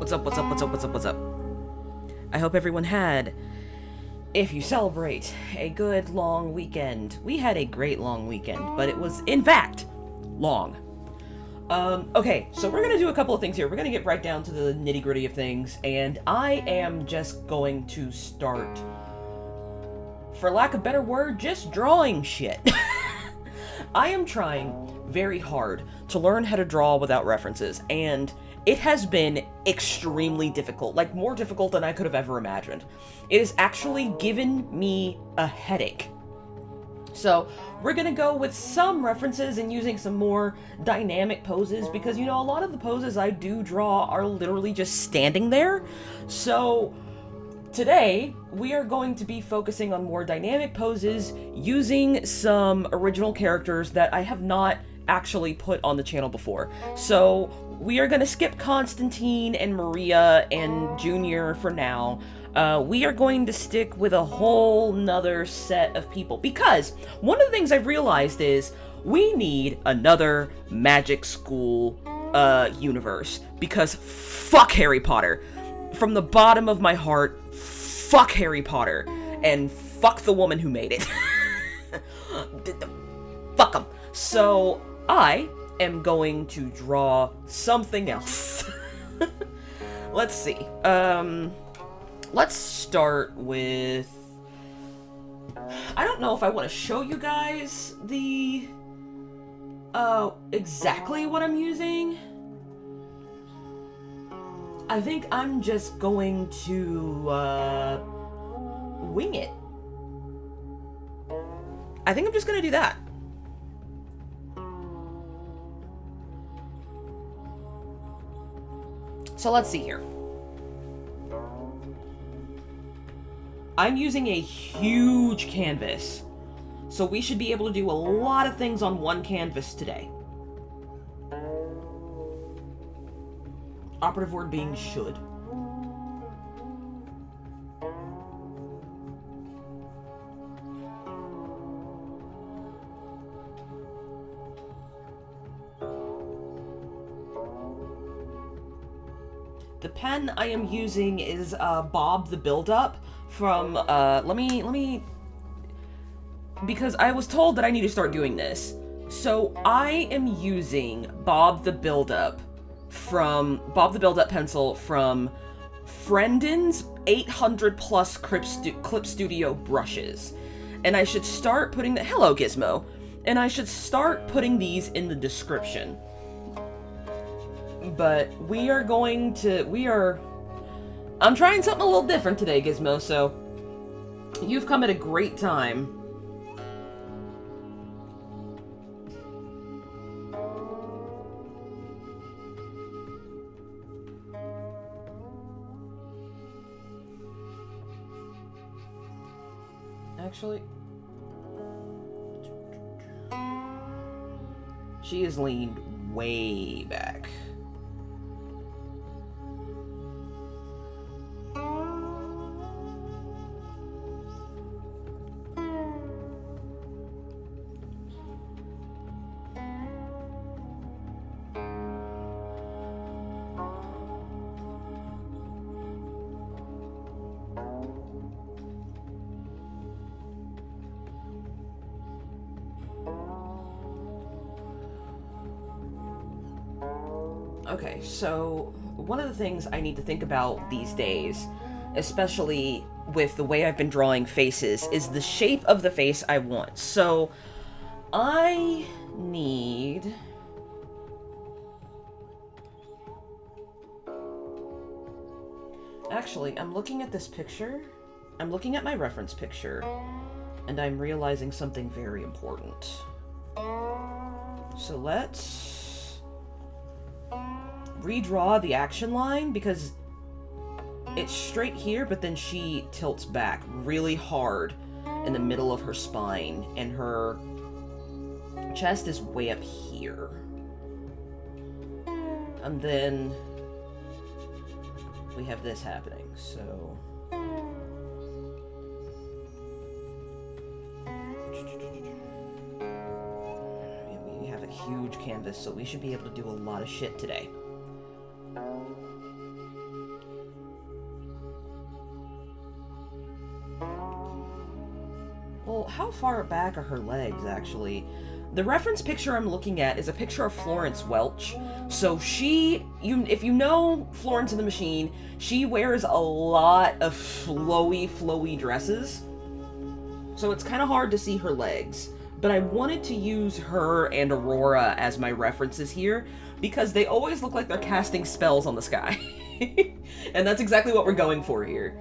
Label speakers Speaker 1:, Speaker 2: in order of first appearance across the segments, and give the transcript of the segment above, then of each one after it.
Speaker 1: What's up, what's up, what's up, what's up, what's up? I hope everyone had, if you celebrate, a good long weekend. We had a great long weekend, but it was, in fact, long. Okay, so we're gonna do a couple of things here. We're gonna get right down to the nitty-gritty of things, and I am just going to start, for lack of a better word, just drawing shit. I am trying very hard to learn how to draw without references, and it has been extremely difficult, like more difficult than I could have ever imagined. It has actually given me a headache. So we're gonna go with some references and using some more dynamic poses because, you know, a lot of the poses I do draw are literally just standing there. So today, we are going to be focusing on more dynamic poses using some original characters that I have not actually put on the channel before. So we are going to skip Constantine and Maria and Junior for now. We are going to stick with a whole nother set of people because one of the things I've realized is we need another magic school universe because fuck Harry Potter. From the bottom of my heart, fuck Harry Potter, and fuck the woman who made it. Fuck them. So, I am going to draw something else. Let's see. Let's start with... I don't know if I want to show you guys the... exactly what I'm using. I think I'm just going to, wing it. I think I'm just gonna do that. So let's see here. I'm using a huge canvas, so we should be able to do a lot of things on one canvas today. Operative word being should. The pen I am using is Bob the Build-Up from, let me, because I was told that I need to start doing this. So I am using Bob the Build-Up pencil from Friendon's 800 plus Clip Studio brushes. And I should start putting the, hello Gizmo, and I should start putting these in the description. But I'm trying something a little different today, Gizmo, so you've come at a great time. Actually, She is leaned way back. Okay, so one of the things I need to think about these days, especially with the way I've been drawing faces, is the shape of the face I want. So I need... Actually, I'm looking at this picture. I'm looking at my reference picture, and I'm realizing something very important. So let's redraw the action line, because it's straight here, but then she tilts back really hard in the middle of her spine, and her chest is way up here. And then we have this happening, so... We have a huge canvas, so we should be able to do a lot of shit today. Well, how far back are her legs, actually? The reference picture I'm looking at is a picture of Florence Welch. So if you know Florence and the Machine, she wears a lot of flowy dresses. So it's kind of hard to see her legs. But I wanted to use her and Aurora as my references here, because they always look like they're casting spells on the sky. And that's exactly what we're going for here.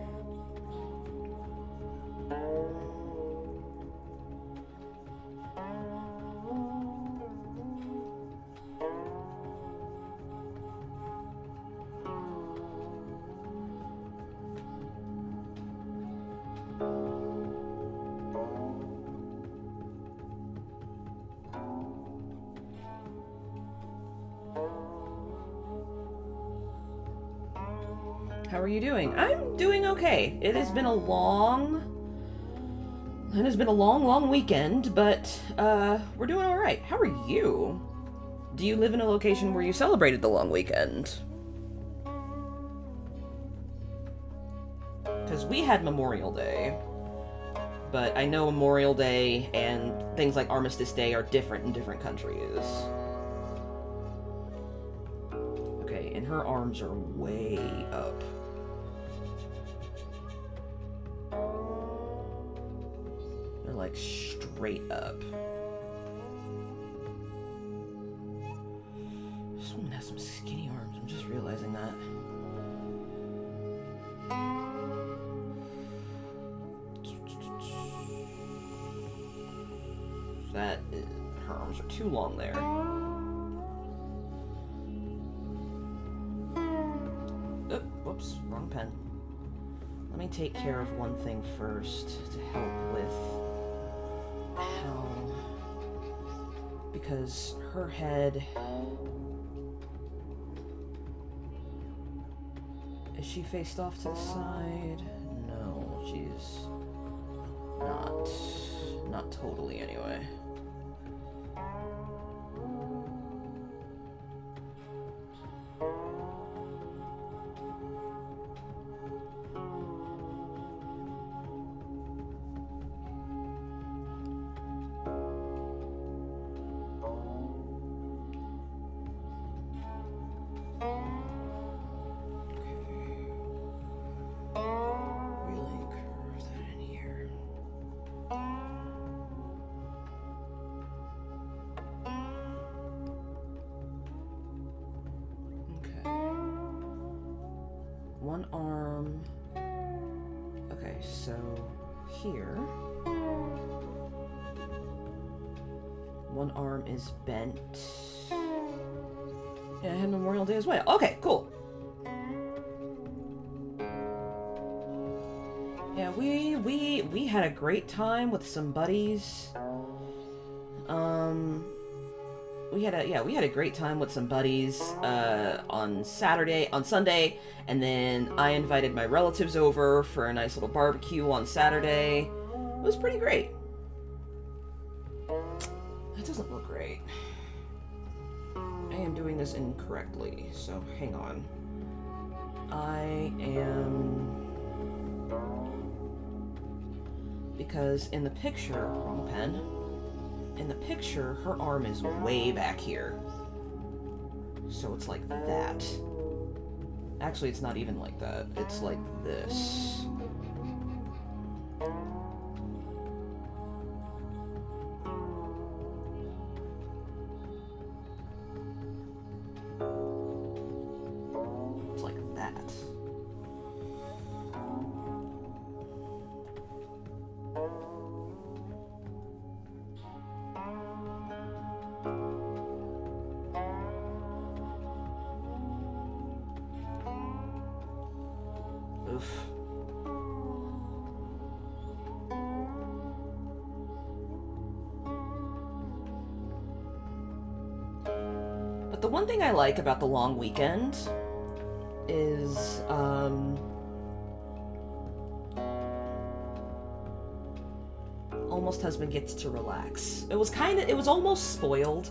Speaker 1: How are you doing? I'm doing okay. It has been a long weekend, but we're doing all right. How are you? Do you live in a location where you celebrated the long weekend? Because we had Memorial Day, but I know Memorial Day and things like Armistice Day are different in different countries. Okay, and her arms are way up. They're like straight up. This woman has some skinny arms, I'm just realizing that. Her arms are too long there. Oh, whoops, wrong pen. Let me take care of one thing first to help with how... Because her head... Is she faced off to the side? No, she's not. Not totally, anyway. One arm. Okay, so here. One arm is bent. Yeah, I had Memorial Day as well. Okay, cool. Yeah, we had a great time with some buddies. we had a great time with some buddies on Sunday, and then I invited my relatives over for a nice little barbecue on Saturday. It was pretty great. That doesn't look right. I am doing this incorrectly, so hang on. Because in the picture, wrong pen. In the picture, her arm is way back here. So it's like that. Actually, it's not even like that. It's like this. It's like that. Oof. But the one thing I like about the long weekend is, almost husband gets to relax. It was almost spoiled.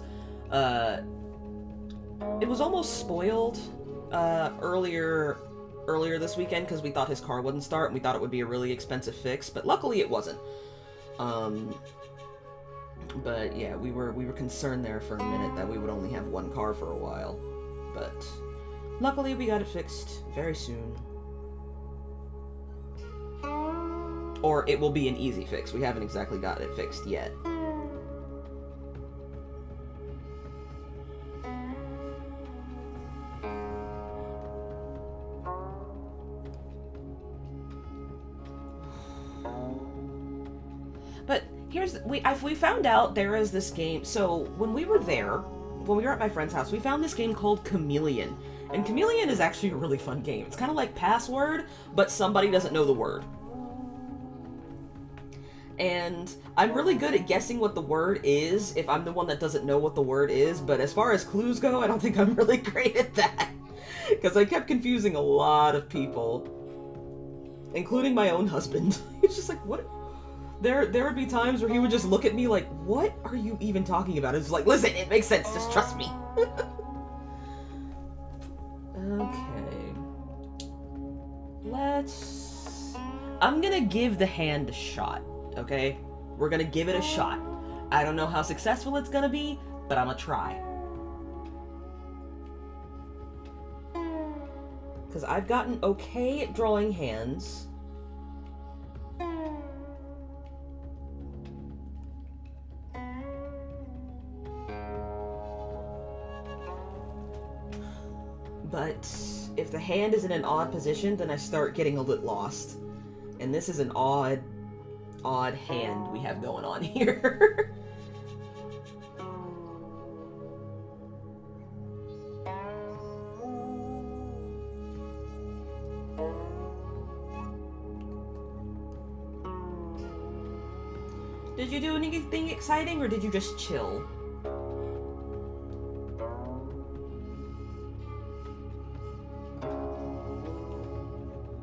Speaker 1: It was almost spoiled, earlier this weekend because we thought his car wouldn't start and we thought it would be a really expensive fix, but luckily it wasn't. But yeah, we were concerned there for a minute that we would only have one car for a while. But luckily we got it fixed very soon. Or it will be an easy fix. We haven't exactly got it fixed yet. But we found out there is this game. So when we were at my friend's house, we found this game called Chameleon. And Chameleon is actually a really fun game. It's kind of like Password, but somebody doesn't know the word. And I'm really good at guessing what the word is if I'm the one that doesn't know what the word is, but as far as clues go, I don't think I'm really great at that. Because I kept confusing a lot of people, including my own husband. He's just like, what? There would be times where he would just look at me like, what are you even talking about? It's like, listen, it makes sense, just trust me. Okay. I'm gonna give the hand a shot, okay? We're gonna give it a shot. I don't know how successful it's gonna be, but I'm gonna try. Because I've gotten okay at drawing hands. But if the hand is in an odd position, then I start getting a bit lost. And this is an odd hand we have going on here. Did you do anything exciting, or did you just chill?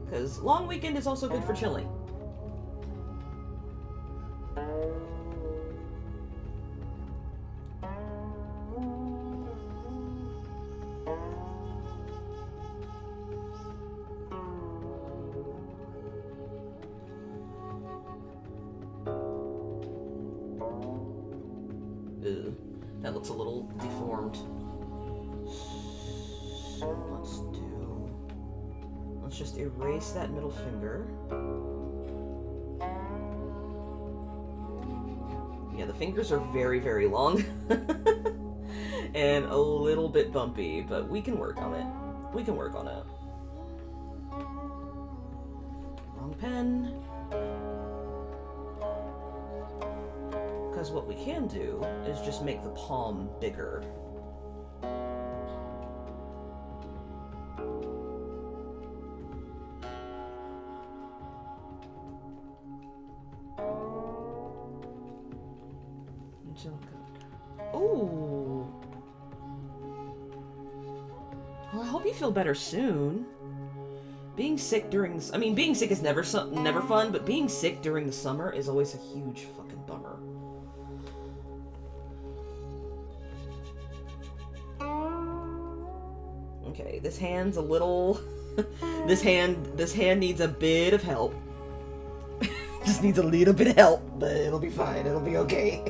Speaker 1: Because long weekend is also good for chilling. Ew, that looks a little deformed. So let's just erase that middle finger. Yeah, the fingers are very, very long. And a little bit bumpy, but we can work on it. We can work on it. Wrong pen. Because what we can do is just make the palm bigger. Oh, hope you feel better soon. Being sick during... I mean, being sick is never fun, but being sick during the summer is always a huge fucking bummer. Okay, this hand's a little... this hand needs a bit of help. Just needs a little bit of help, but it'll be fine. It'll be okay.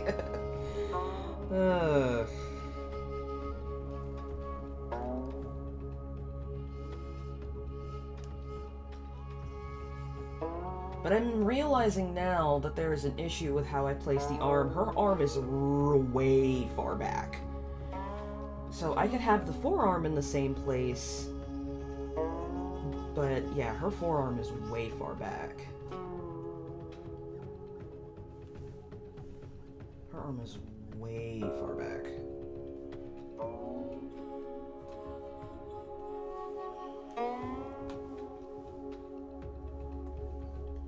Speaker 1: But I'm realizing now that there is an issue with how I place the arm. Her arm is way far back. So I could have the forearm in the same place. But yeah, her forearm is way far back. Her arm is way far back.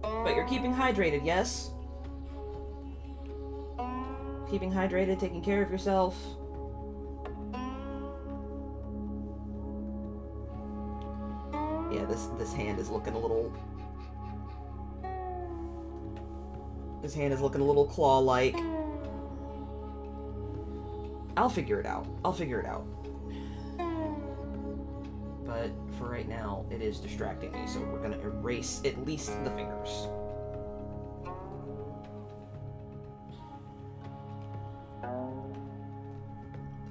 Speaker 1: But you're keeping hydrated, yes? Keeping hydrated, taking care of yourself. Yeah, this hand is looking a little... This hand is looking a little claw-like. I'll figure it out. I'll figure it out. But for right now, it is distracting me, so we're gonna erase at least the fingers.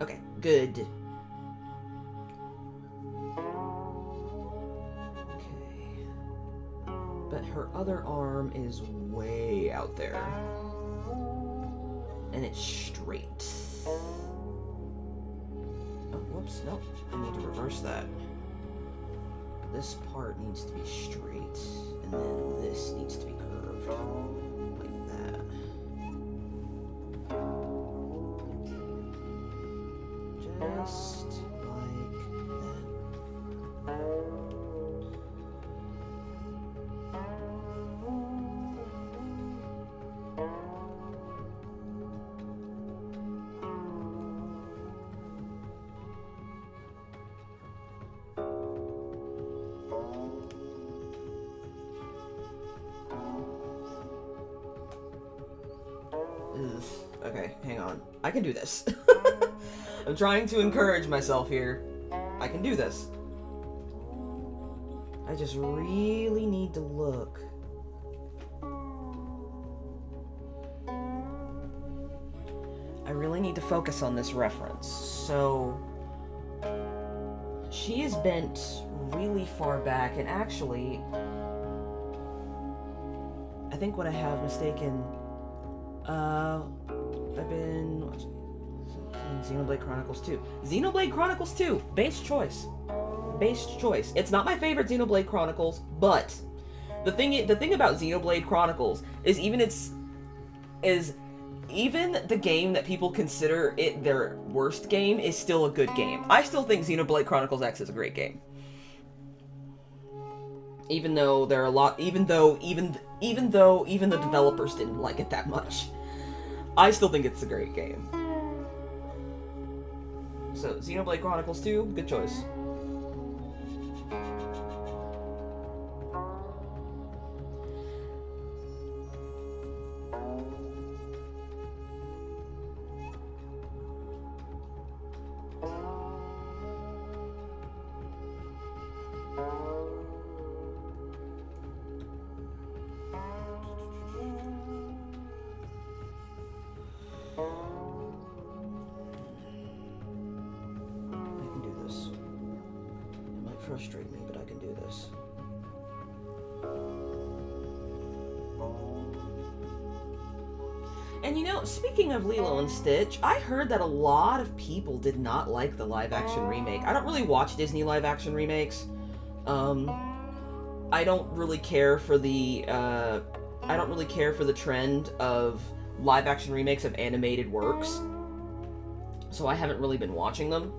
Speaker 1: Okay, good. Okay. But her other arm is way out there. And it's straight. Oh, whoops, nope. I need to reverse that. This part needs to be straight, and then this needs to be curved, like that. Just like that. Okay, hang on. I can do this. I'm trying to encourage myself here. I can do this. I just really need to look. I really need to focus on this reference. So, she is bent really far back, and actually, I think what I have mistaken... I've been watching Xenoblade Chronicles 2. Xenoblade Chronicles 2! Based choice. Based choice. It's not my favorite Xenoblade Chronicles, but the thing about Xenoblade Chronicles is even the game that people consider it their worst game is still a good game. I still think Xenoblade Chronicles X is a great game. Even though there are a lot, even though even the developers didn't like it that much. I still think it's a great game. So, Xenoblade Chronicles 2, good choice. Frustrate me, but I can do this. And you know, speaking of Lilo and Stitch, I heard that a lot of people did not like the live-action remake. I don't really watch Disney live-action remakes. I don't really care for the trend of live-action remakes of animated works. So I haven't really been watching them.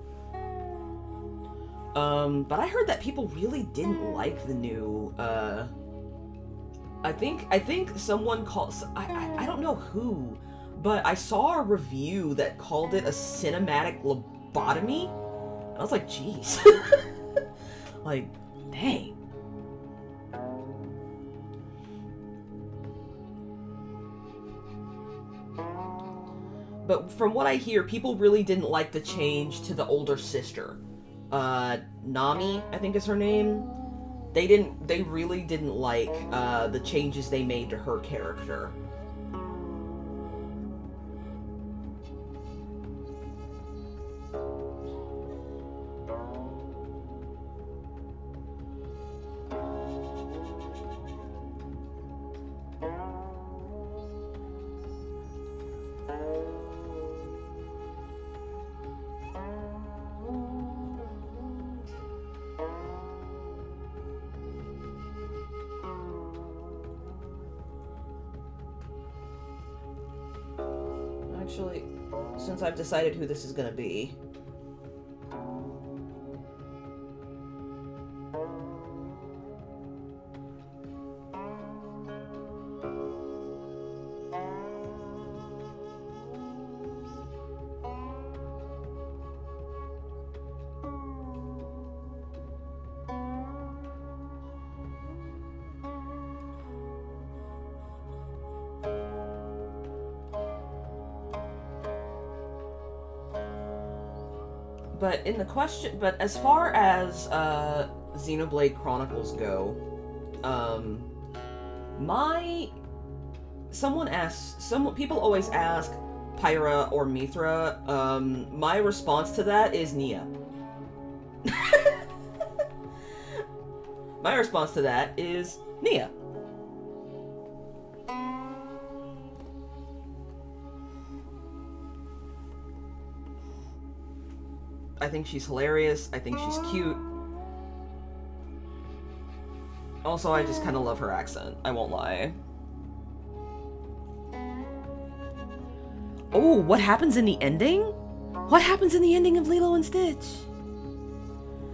Speaker 1: But I heard that people really didn't like the new, I think someone called, I don't know who, but I saw a review that called it a cinematic lobotomy. I was like, jeez. Like, dang. But from what I hear, people really didn't like the change to the older sister. Nami, I think is her name. They really didn't like, the changes they made to her character. Actually, since I've decided who this is gonna be... But as far as Xenoblade Chronicles go, people always ask Pyra or Mithra. My response to that is Nia. My response to that is Nia. I think she's hilarious. I think she's cute. Also, I just kind of love her accent. I won't lie. Oh, what happens in the ending? What happens in the ending of Lilo and Stitch?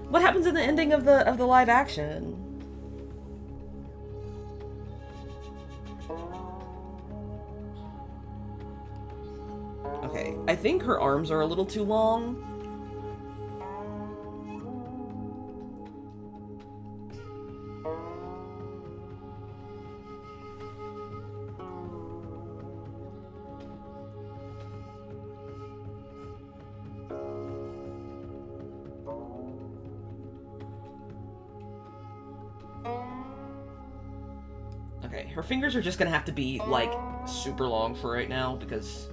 Speaker 1: What happens in the ending of the live action? Okay, I think her arms are a little too long. Okay, her fingers are just gonna have to be, like, super long for right now, because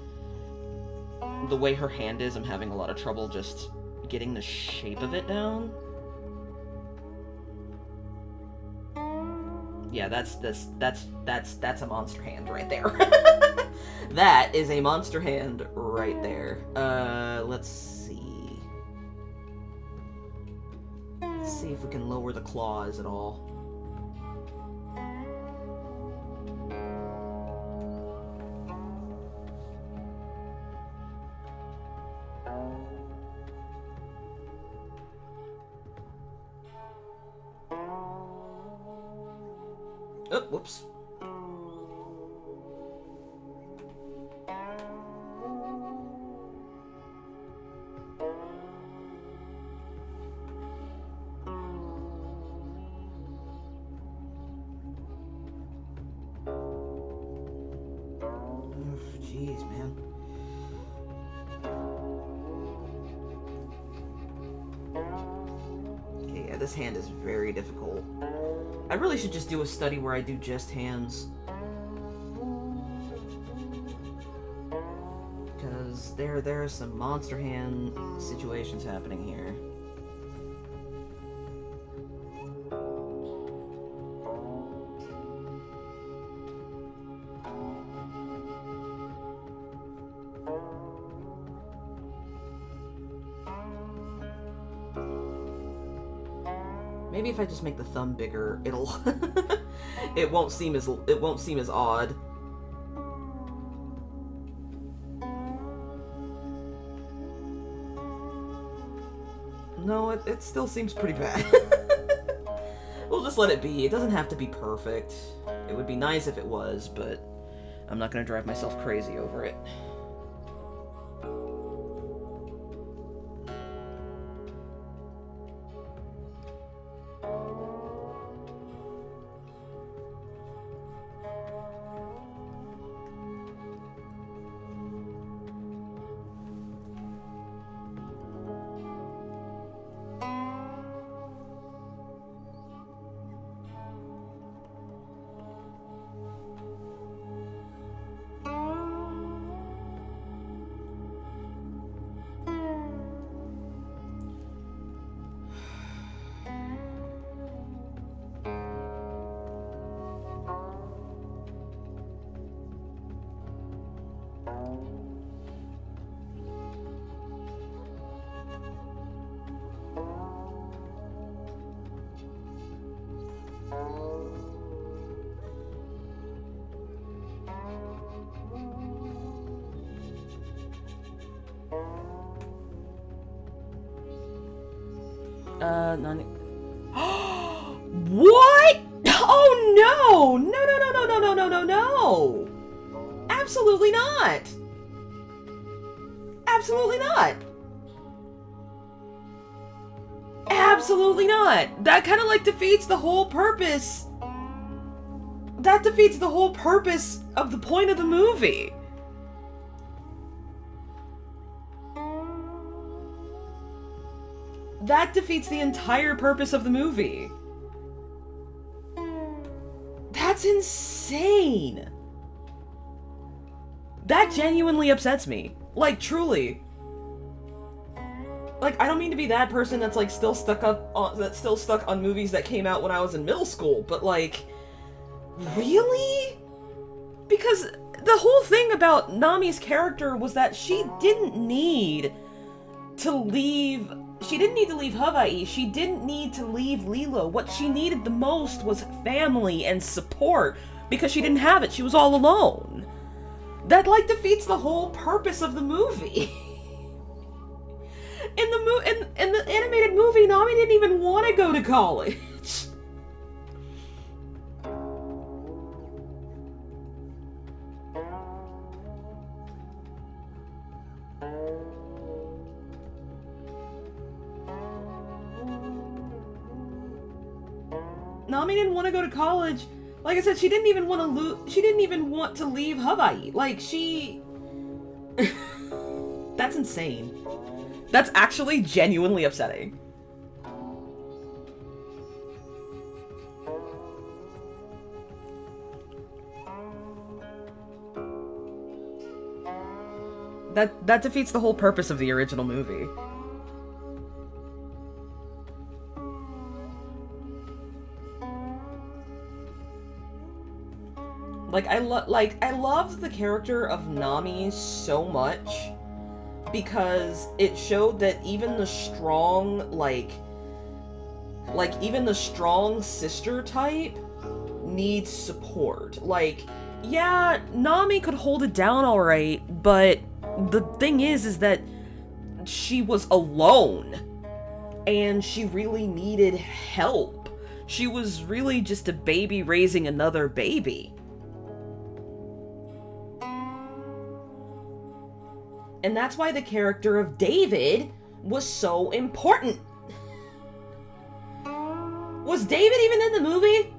Speaker 1: the way her hand is, I'm having a lot of trouble just getting the shape of it down. Yeah, that's a monster hand right there. That is a monster hand right there. Let's see. Let's see if we can lower the claws at all. Oh, whoops. Jeez, man. Okay, yeah, this hand is very difficult. I really should just do a study where I do just hands. Because there are some monster hand situations happening here. Maybe if I just make the thumb bigger, it'll it won't seem as odd. No, it still seems pretty bad. We'll just let it be. It doesn't have to be perfect. It would be nice if it was, but I'm not gonna drive myself crazy over it. Nani. What? Oh no! No, no, no, no, no, no, no, no, no! Absolutely not! Absolutely not! Absolutely not! That kind of like defeats the whole purpose. That defeats the whole purpose of the point of the movie. That defeats the entire purpose of the movie. That's insane. That genuinely upsets me. Like, truly. Like, I don't mean to be that person that's, like, still stuck on movies that came out when I was in middle school, but, like, really? Because the whole thing about Nami's character was that she didn't need to leave Hawaii. She didn't need to leave Lilo. What she needed the most was family and support, because she didn't have it. She was all alone. That, like, defeats the whole purpose of the movie. In the animated movie, Nami didn't even want to go to college. Nami didn't want to go to college. Like I said, she didn't even want to leave Hawaii. Like, she... That's insane. That's actually genuinely upsetting. That defeats the whole purpose of the original movie. Like, I loved the character of Nami so much because it showed that even the strong, even the strong sister type needs support. Like, yeah, Nami could hold it down alright, but the thing is that she was alone, and she really needed help. She was really just a baby raising another baby. And that's why the character of David was so important. Was David even in the movie?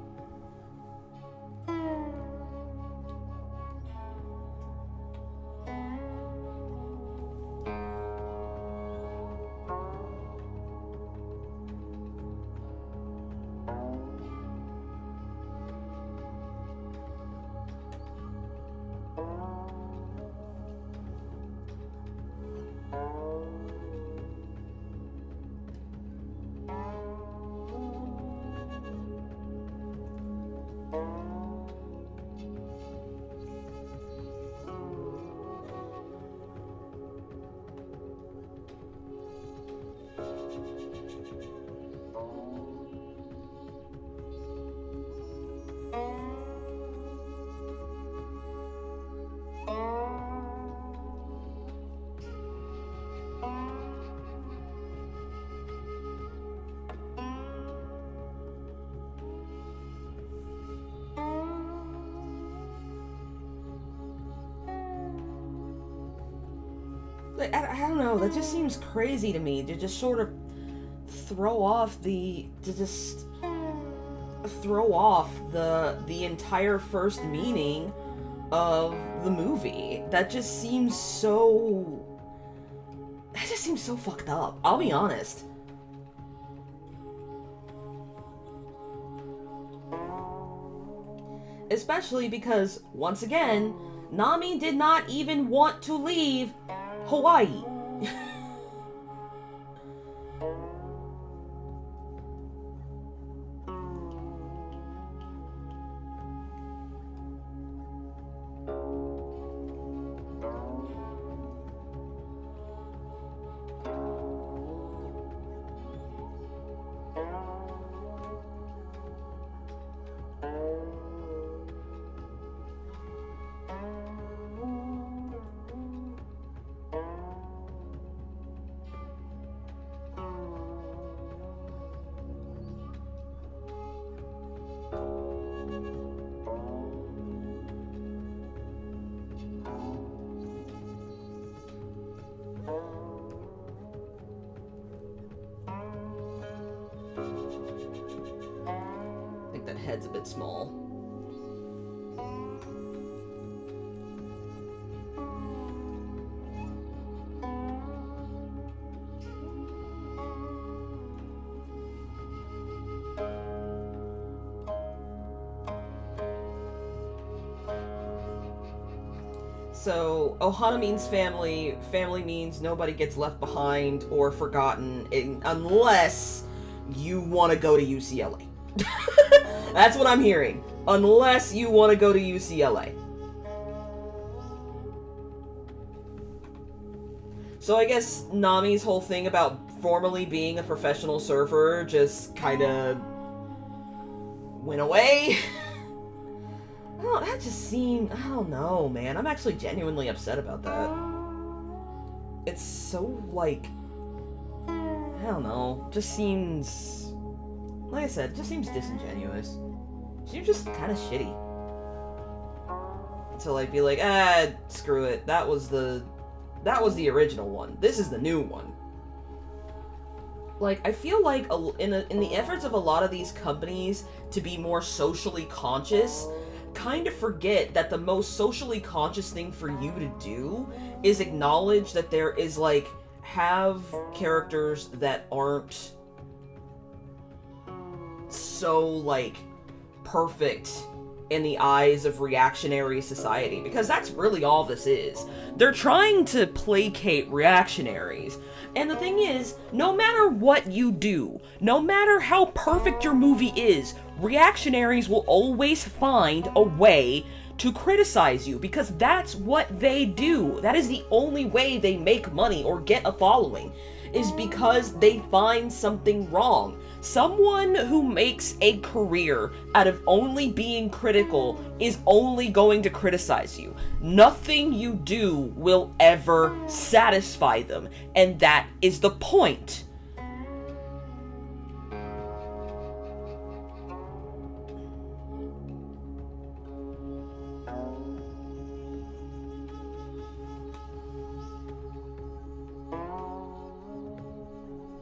Speaker 1: Like, I don't know, that just seems crazy to me, to just sort of throw off the entire first meaning of the movie. That just seems so fucked up, I'll be honest. Especially because, once again, Nami did not even want to leave Hawaii. head's a bit small. So, Ohana means family. Family means nobody gets left behind or forgotten unless you want to go to UCLA. That's what I'm hearing. Unless you want to go to UCLA. So I guess Nami's whole thing about formerly being a professional surfer just kind of went away. That just seemed... I don't know, man. I'm actually genuinely upset about that. It's so, like... I don't know. Just seems... Like I said, it just seems disingenuous. It seems just kind of shitty. To, like, be like, screw it. That was the original one. This is the new one. Like, I feel like in the efforts of a lot of these companies to be more socially conscious, kind of forget that the most socially conscious thing for you to do is acknowledge that there is, like, have characters that aren't so, like, perfect in the eyes of reactionary society, because that's really all this is. They're trying to placate reactionaries. And the thing is, no matter what you do, no matter how perfect your movie is, reactionaries will always find a way to criticize you, because that's what they do. That is the only way they make money or get a following, is because they find something wrong. Someone who makes a career out of only being critical is only going to criticize you. Nothing you do will ever satisfy them, and that is the point.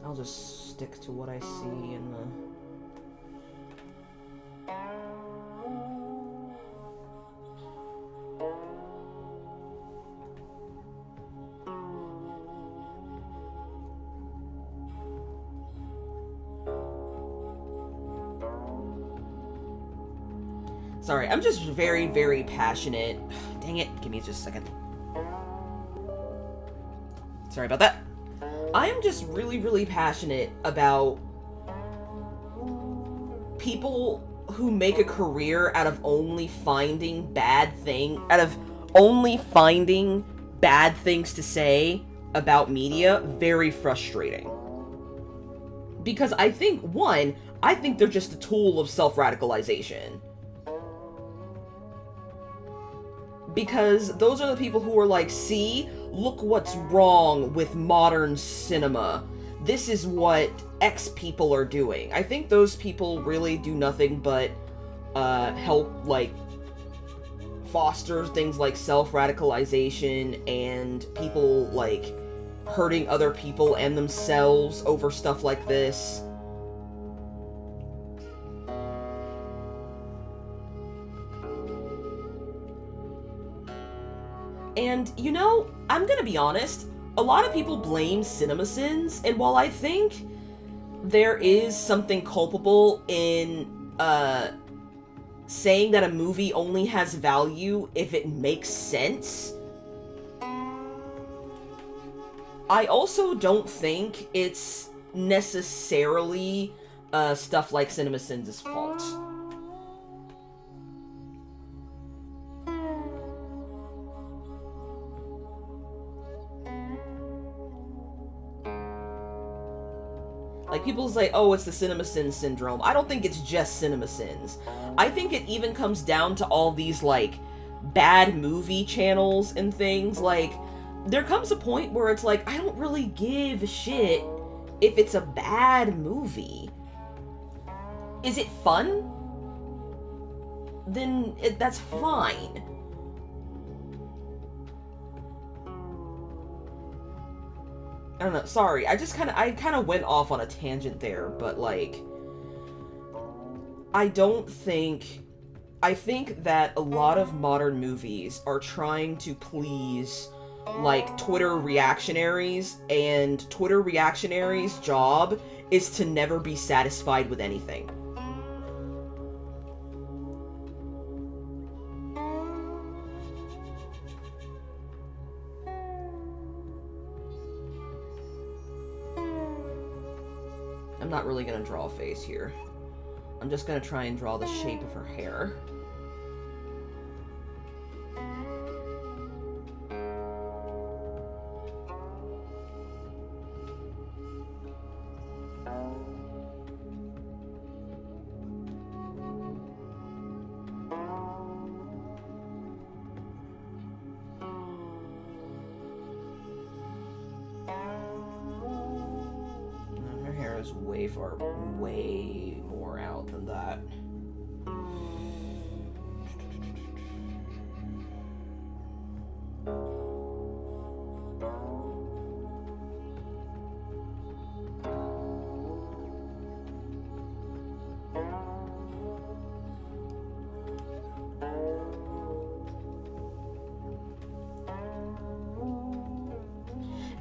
Speaker 1: I'll just stick to what I see in the... Sorry, I'm just very, very passionate. Dang it, give me just a second. Sorry about that. I am just really, really passionate about people who make a career out of only finding bad things to say about media very frustrating. Because I think they're just a tool of self-radicalization. Because those are the people who are like, see, look what's wrong with modern cinema. This is what X people are doing. I think those people really do nothing but help, like, foster things like self-radicalization and people, like, hurting other people and themselves over stuff like this. And, you know, I'm gonna be honest, a lot of people blame CinemaSins, and while I think there is something culpable in, saying that a movie only has value if it makes sense, I also don't think it's necessarily, stuff like CinemaSins' fault. Like, people say, oh, it's the CinemaSins syndrome. I don't think it's just CinemaSins. I think it even comes down to all these, like, bad movie channels and things. Like, there comes a point where it's like, I don't really give a shit if it's a bad movie. Is it fun? Then that's fine. I don't know, sorry, I kind of went off on a tangent there, but, like, I don't think... I think that a lot of modern movies are trying to please, like, Twitter reactionaries, and Twitter reactionaries' job is to never be satisfied with anything. I'm not really gonna draw a face here. I'm just gonna try and draw the shape of her hair. Way more out than that.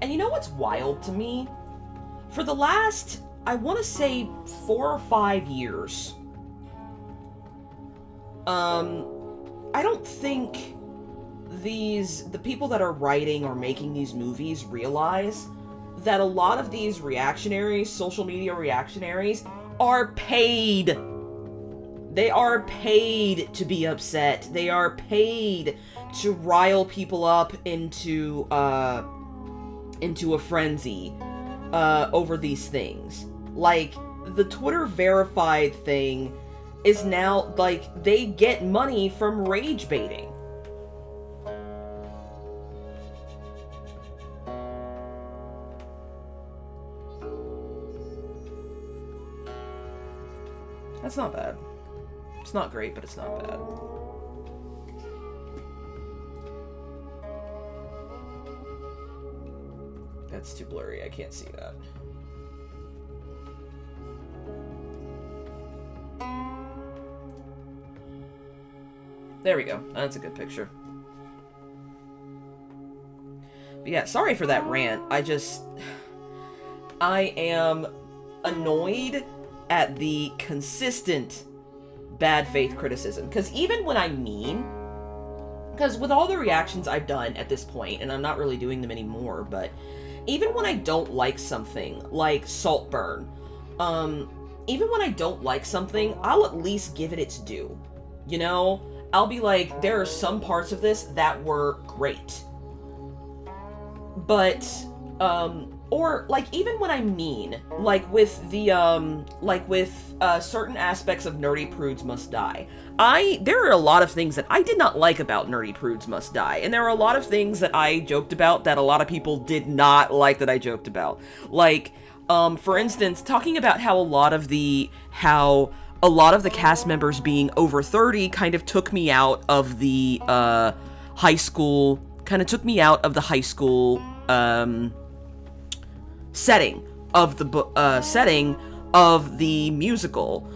Speaker 1: And you know what's wild to me? For the last, I want to say 4 or 5 years, I don't think the people that are writing or making these movies realize that a lot of these reactionaries, social media reactionaries, are paid. They are paid to be upset. They are paid to rile people up into a frenzy over these things. Like, the Twitter verified thing is now, like, they get money from rage baiting. That's not bad. It's not great, but it's not bad. That's too blurry, I can't see that. There we go. That's a good picture. But yeah, sorry for that rant. I am annoyed at the consistent bad faith criticism. Because even when I mean... Because with all the reactions I've done at this point, and I'm not really doing them anymore, but even when I don't like something, like Saltburn, even when I don't like something, I'll at least give it its due. You know? I'll be like, there are some parts of this that were great. But, or, like, even when I mean, like, with the, certain aspects of Nerdy Prudes Must Die, there are a lot of things that I did not like about Nerdy Prudes Must Die, and there are a lot of things that I joked about that a lot of people did not like that I joked about. Like, for instance, talking about how a lot of the cast members being over 30 kind of took me out of the, high school setting of the musical.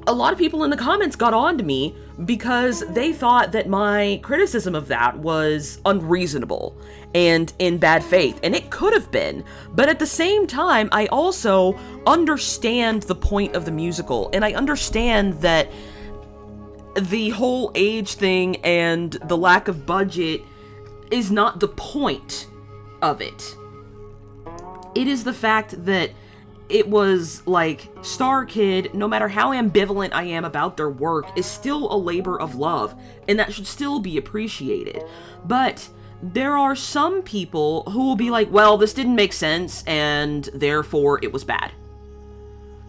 Speaker 1: A lot of people in the comments got on to me because they thought that my criticism of that was unreasonable and in bad faith, and it could have been, but at the same time, I also understand the point of the musical, and I understand that the whole age thing and the lack of budget is not the point of it. It is the fact that it was, like, Star Kid, no matter how ambivalent I am about their work, is still a labor of love, and that should still be appreciated. But there are some people who will be like, well, this didn't make sense, and therefore it was bad.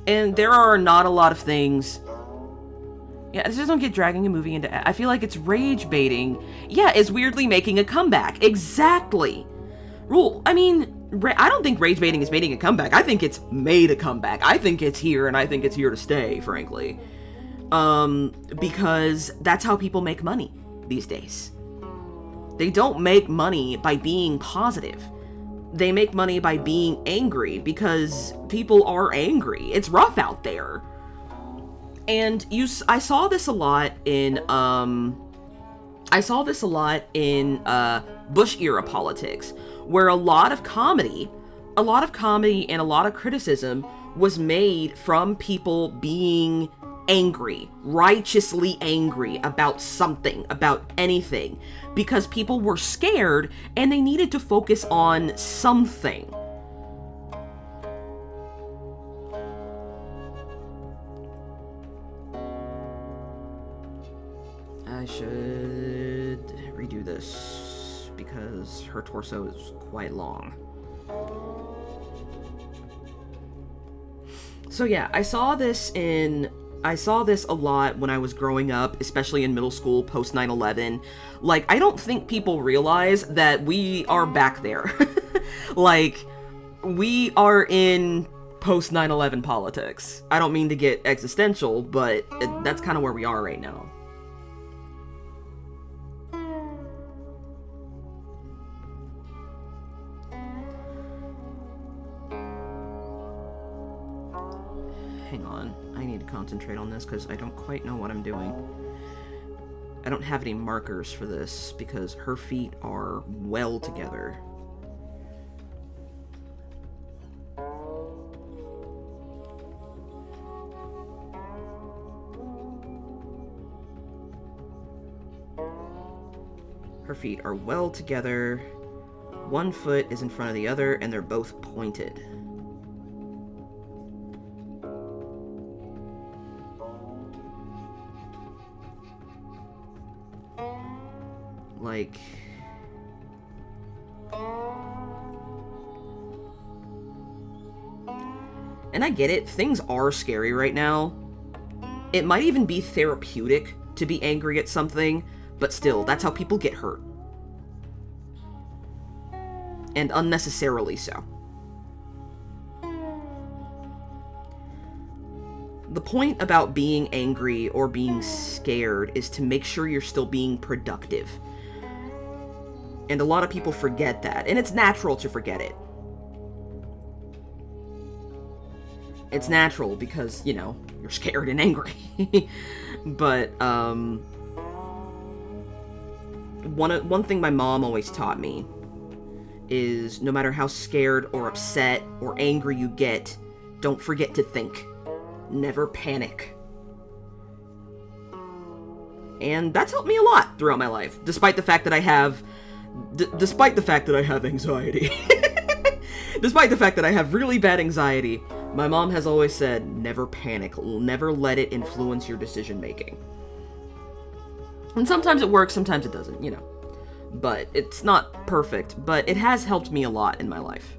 Speaker 1: And there are not a lot of things... Yeah, this doesn't get dragging a movie into... I feel like it's rage baiting. Yeah, it's weirdly making a comeback. Exactly. Rule, I mean... I don't think rage baiting is making a comeback. I think it's made a comeback. I think it's here, and I think it's here to stay, frankly. Because that's how people make money these days. They don't make money by being positive. They make money by being angry, because people are angry. It's rough out there. And I saw this a lot in Bush era politics, where a lot of comedy and a lot of criticism was made from people being angry, righteously angry about something, about anything, because people were scared and they needed to focus on something. I should redo this because her torso is quite long. So yeah, I saw this a lot when I was growing up, especially in middle school, post 9/11. Like, I don't think people realize that we are back there. Like, we are in post 9/11 politics. I don't mean to get existential, but that's kind of where we are right now. Hang on, I need to concentrate on this because I don't quite know what I'm doing. I don't have any markers for this because her feet are well together. Her feet are well together. One foot is in front of the other and they're both pointed. Like, and I get it, things are scary right now. It might even be therapeutic to be angry at something, but still, that's how people get hurt. And unnecessarily so. The point about being angry or being scared is to make sure you're still being productive. And a lot of people forget that, and it's natural to forget it. It's natural because, you know, you're scared and angry. But, one thing my mom always taught me is no matter how scared or upset or angry you get, don't forget to think. Never panic. And that's helped me a lot throughout my life, despite the fact that I have anxiety. Despite the fact that I have really bad anxiety, my mom has always said, never panic, never let it influence your decision making. And sometimes it works, sometimes it doesn't, you know. But it's not perfect, but it has helped me a lot in my life.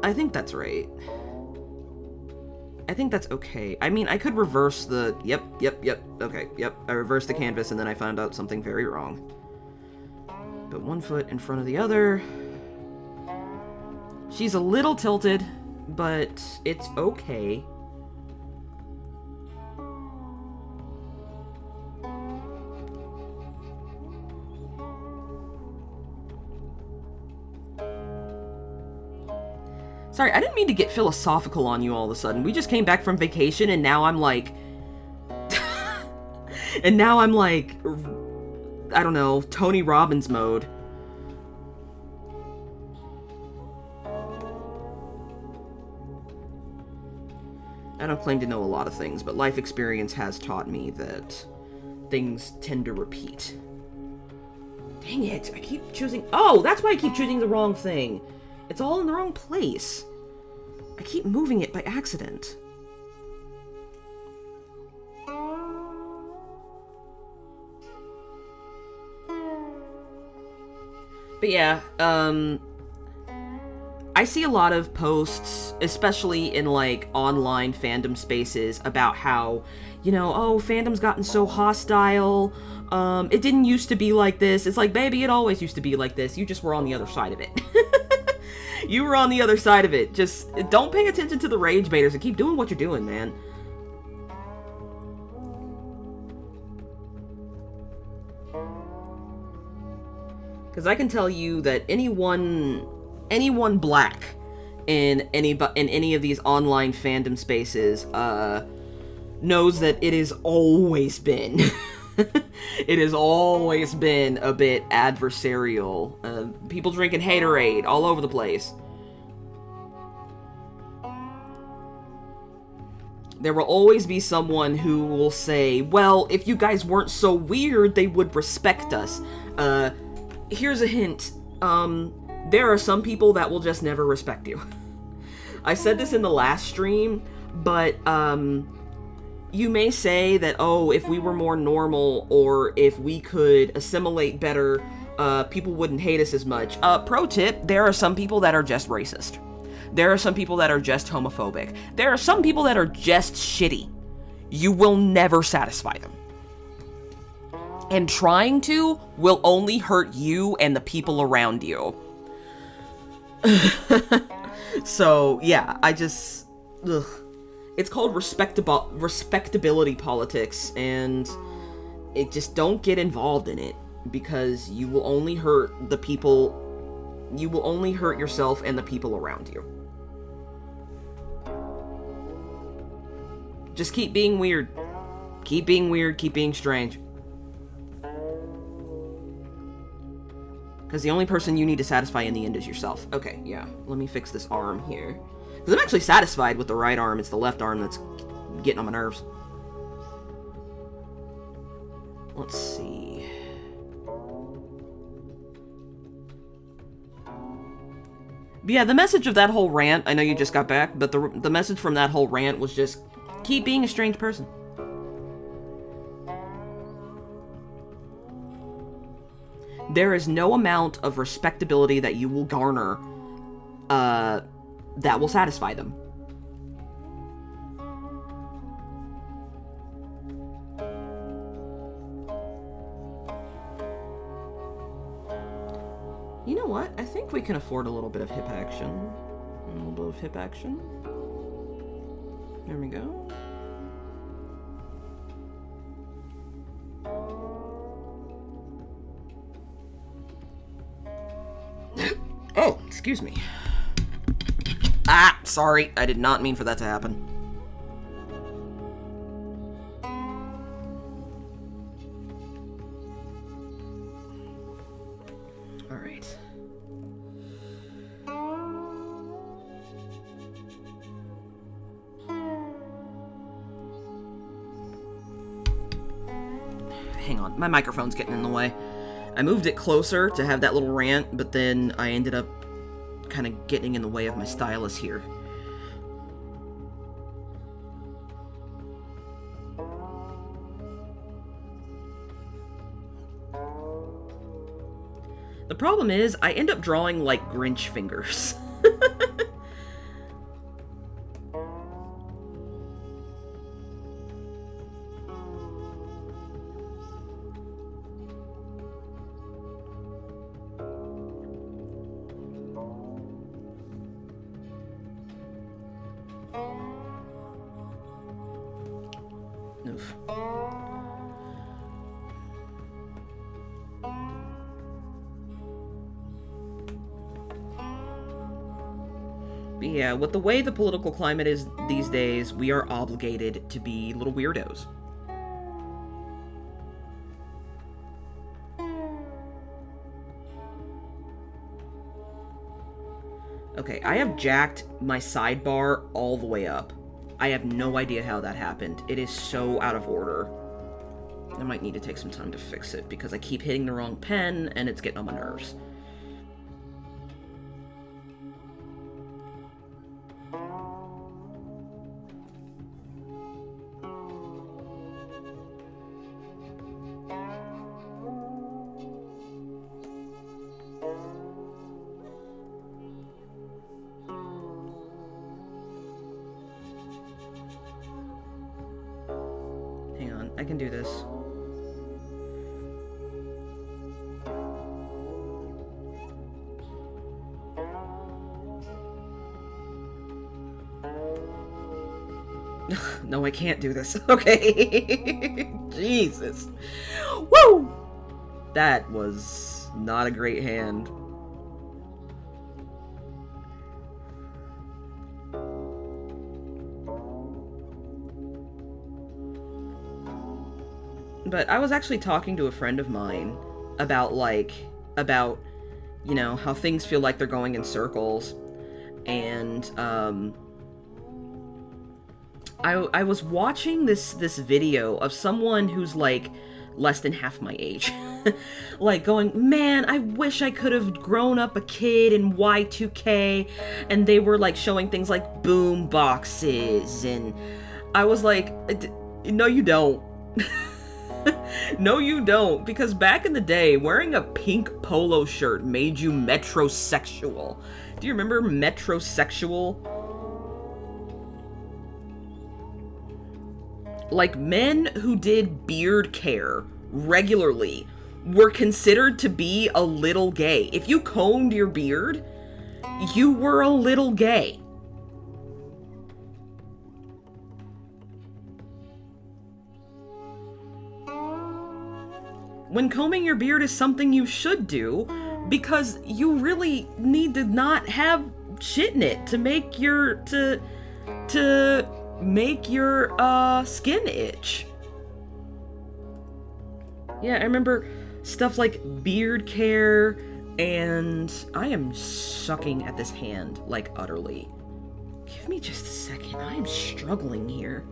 Speaker 1: I think that's right. I think that's okay. I mean, I could reverse the... Yep. Okay, yep. I reversed the canvas and then I found out something very wrong. But one foot in front of the other. She's a little tilted, but it's okay. Sorry, I didn't mean to get philosophical on you all of a sudden. We just came back from vacation and now I'm like... I don't know, Tony Robbins mode. I don't claim to know a lot of things, but life experience has taught me that things tend to repeat. Dang it, I keep choosing... Oh, that's why I keep choosing the wrong thing. It's all in the wrong place. I keep moving it by accident. But yeah, I see a lot of posts, especially in, like, online fandom spaces, about how, you know, oh, fandom's gotten so hostile, it didn't used to be like this. It's like, baby, it always used to be like this. You just were on the other side of it. You were on the other side of it. Just don't pay attention to the rage baiters and keep doing what you're doing, man. Because I can tell you that anyone black in any of these online fandom spaces knows that it has always been it has always been a bit adversarial. People drinking haterade all over the place. There will always be someone who will say, well, if you guys weren't so weird, they would respect us. Here's a hint. There are some people that will just never respect you. I said this in the last stream, but, you may say that, oh, if we were more normal, or if we could assimilate better, people wouldn't hate us as much. Pro tip, there are some people that are just racist. There are some people that are just homophobic. There are some people that are just shitty. You will never satisfy them. And trying to will only hurt you and the people around you. So, yeah, I just... Ugh. It's called respectability politics, and it just don't get involved in it, because you will only hurt the people... You will only hurt yourself and the people around you. Just keep being weird. Keep being weird, keep being strange. Because the only person you need to satisfy in the end is yourself. Okay, yeah. Let me fix this arm here. Because I'm actually satisfied with the right arm. It's the left arm that's getting on my nerves. Let's see. But yeah, the message of that whole rant, I know you just got back, but the message from that whole rant was just, keep being a strange person. There is no amount of respectability that you will garner that will satisfy them. You know what? I think we can afford a little bit of hip action. A little bit of hip action. There we go. Oh, excuse me. Ah, sorry. I did not mean for that to happen. All right. Hang on, my microphone's getting in the way. I moved it closer to have that little rant, but then I ended up kind of getting in the way of my stylus here. The problem is, I end up drawing like Grinch fingers. Oof. But yeah, with the way the political climate is these days, we are obligated to be little weirdos. Okay, I have jacked my sidebar all the way up. I have no idea how that happened. It is so out of order. I might need to take some time to fix it, because I keep hitting the wrong pen, and it's getting on my nerves. Hang on, I can do this. No, I can't do this. Okay. Jesus. Woo! That was Not a great hand. But I was actually talking to a friend of mine about, you know, how things feel like they're going in circles. And, I was watching this video of someone who's, like, less than half my age. Like, going, man, I wish I could have grown up a kid in Y2K. And they were, like, showing things like boom boxes. And I was like, no, you don't. No, you don't. Because back in the day, wearing a pink polo shirt made you metrosexual. Do you remember metrosexual? Like, men who did beard care regularly were considered to be a little gay. If you combed your beard, you were a little gay. When combing your beard is something you should do, because you really need to not have shit in it to make your, to make your, skin itch. Yeah, I remember stuff like beard care, and I am sucking at this hand, like, utterly. Give me just a second, I am struggling here.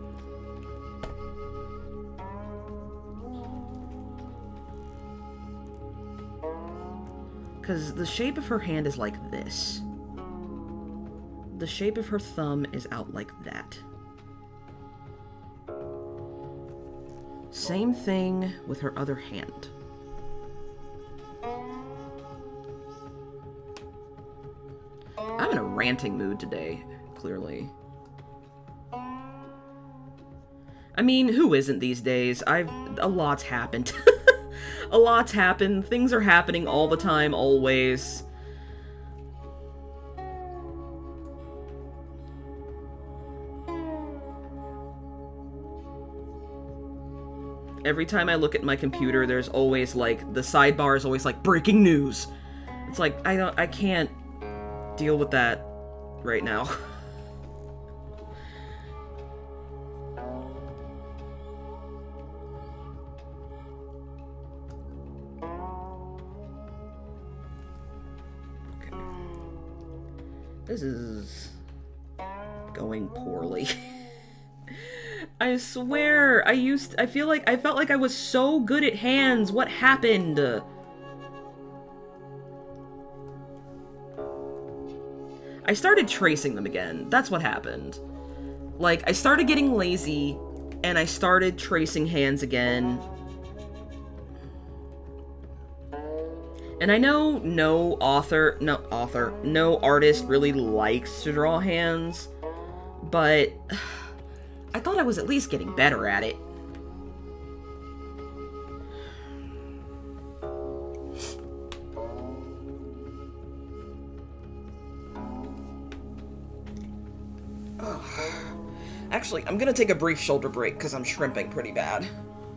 Speaker 1: Because the shape of her hand is like this. The shape of her thumb is out like that. Same thing with her other hand. I'm in a ranting mood today, clearly. I mean, who isn't these days? A lot's happened. A lot's happened. Things are happening all the time, always. Every time I look at my computer, there's always, like, the sidebar is always like, breaking news. It's like, I can't deal with that right now. This is going poorly. I swear, I felt like I was so good at hands. What happened? I started tracing them again. That's what happened. Like, I started getting lazy, and I started tracing hands again. And I know no artist really likes to draw hands, but I thought I was at least getting better at it. Actually, I'm gonna take a brief shoulder break because I'm shrimping pretty bad.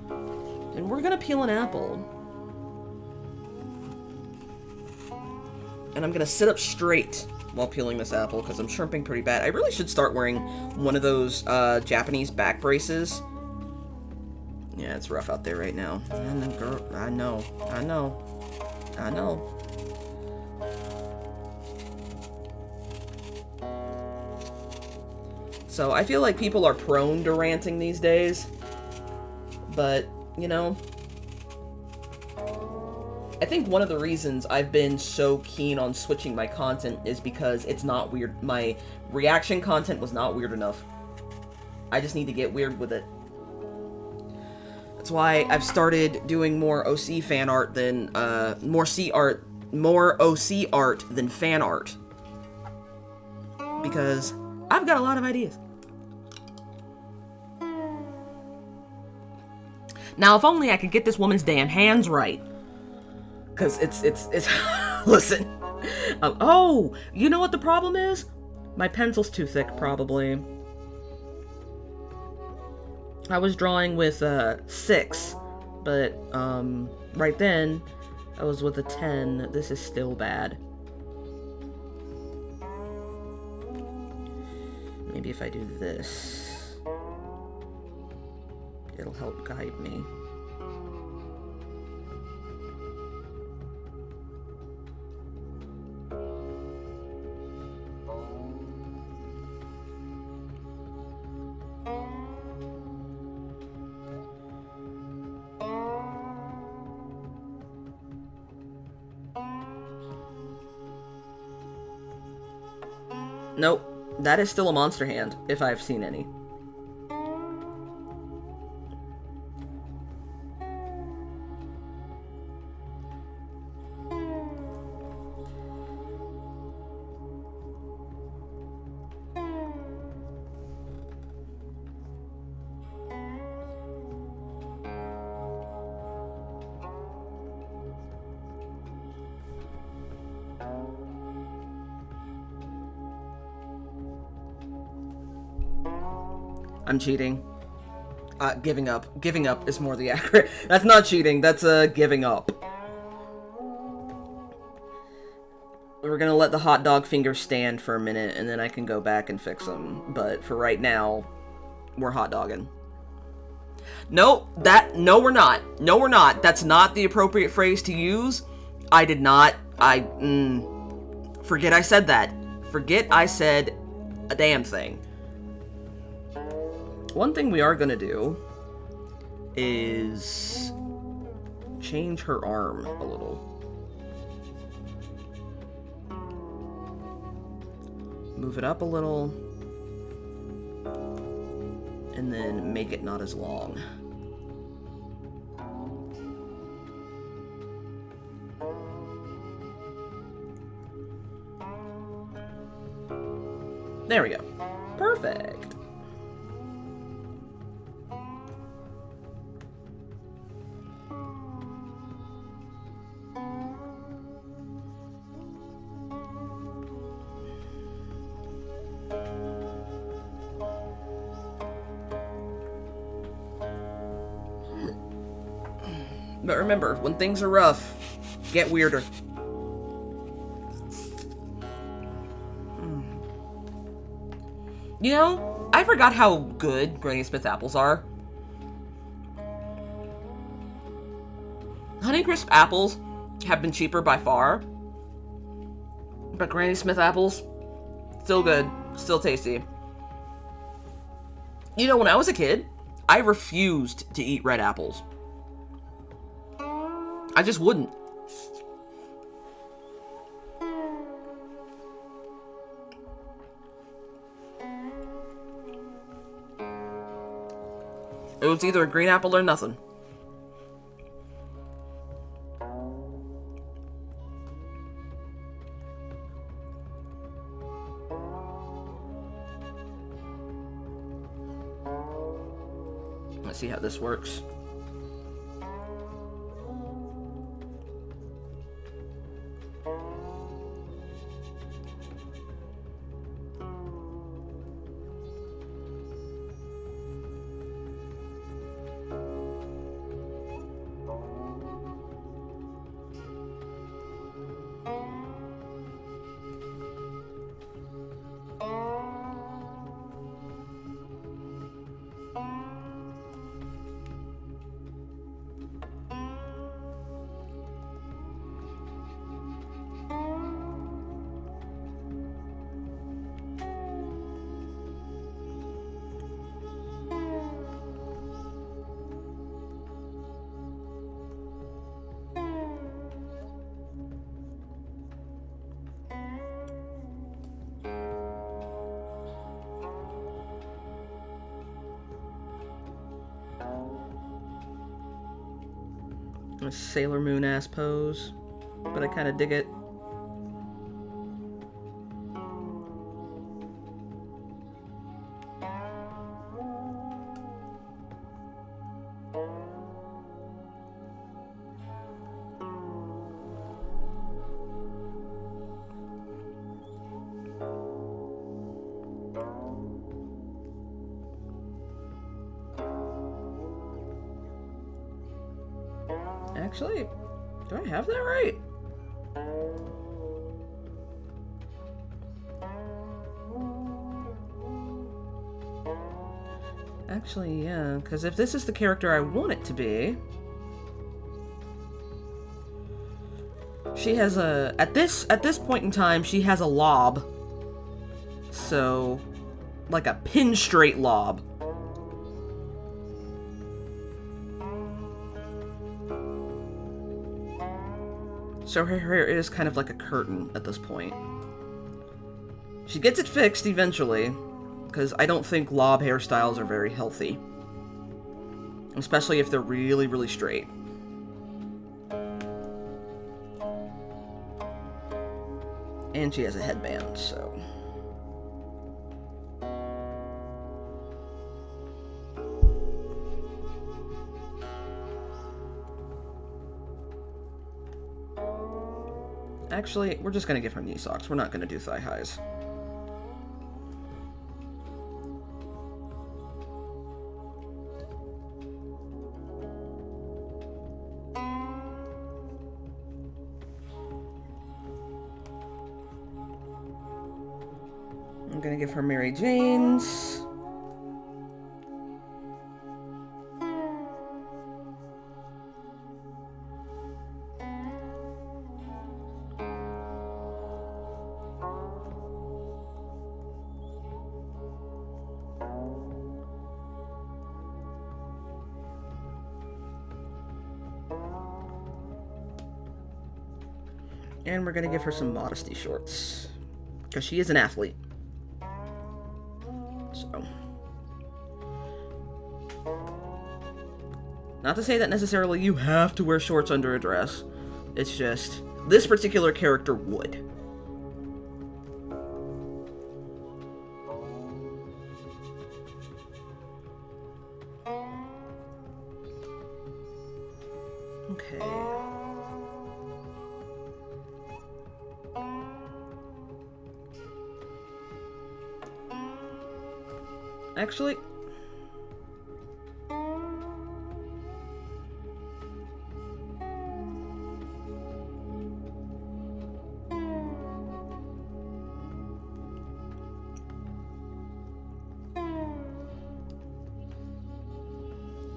Speaker 1: And we're gonna peel an apple. And I'm gonna sit up straight while peeling this apple, because I'm shrimping pretty bad. I really should start wearing one of those, Japanese back braces. Yeah, it's rough out there right now. I know. So, I feel like people are prone to ranting these days. But, you know, I think one of the reasons I've been so keen on switching my content is because it's not weird. My reaction content was not weird enough. I just need to get weird with it. That's why I've started doing more OC fan art than, more OC art than fan art. Because I've got a lot of ideas. Now, if only I could get this woman's damn hands right. Because it's listen. Oh, you know what the problem is? My pencil's too thick, probably. I was drawing with, 6, but, right then, I was with a 10. This is still bad. Maybe if I do this, it'll help guide me. Nope. That is still a monster hand, if I've seen any. I'm cheating. Giving up. Giving up is more the accurate. That's not cheating, that's giving up. We're gonna let the hot dog finger stand for a minute, and then I can go back and fix them. But for right now, we're hot dogging. No, no we're not. No we're not. That's not the appropriate phrase to use. I did not, forget I said that. Forget I said a damn thing. One thing we are gonna do is change her arm a little. Move it up a little, and then make it not as long. There we go. Perfect. But remember, when things are rough, get weirder. You know, I forgot how good Granny Smith apples are. Honeycrisp apples have been cheaper by far, but Granny Smith apples, still good, still tasty. You know, when I was a kid, I refused to eat red apples. I just wouldn't. It was either a green apple or nothing. Let's see how this works. A Sailor Moon ass pose, but I kind of dig it. Actually, Do I have that right? Actually, yeah, because if this is the character I want it to be... She has a... At this point in time, she has a lob. So... like a pin-straight lob. So her hair is kind of like a curtain at this point. She gets it fixed eventually, because I don't think lob hairstyles are very healthy. Especially if they're really, really straight. And she has a headband, so... Actually, we're just gonna give her knee socks. We're not gonna do thigh highs. I'm gonna give her Mary Jane's. And we're gonna give her some modesty shorts. Because she is an athlete. So. Not to say that necessarily you have to wear shorts under a dress. It's just, this particular character would. Okay. Actually...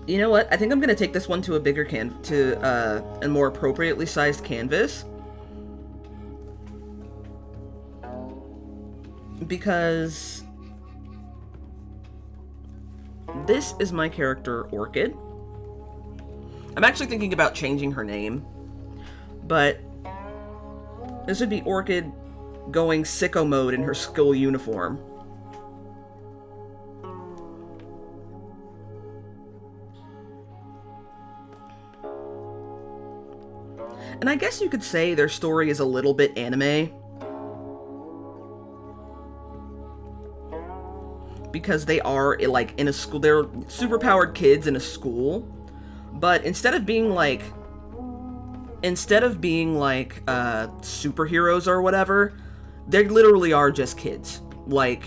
Speaker 1: You know what? I think I'm gonna take this one to a bigger a more appropriately sized canvas. Because... this is my character, Orchid. I'm actually thinking about changing her name. But... this would be Orchid going sicko mode in her school uniform. And I guess you could say their story is a little bit anime. Because they are, like, in a school. They're superpowered kids in a school. But instead of being, like... superheroes or whatever, they literally are just kids. Like...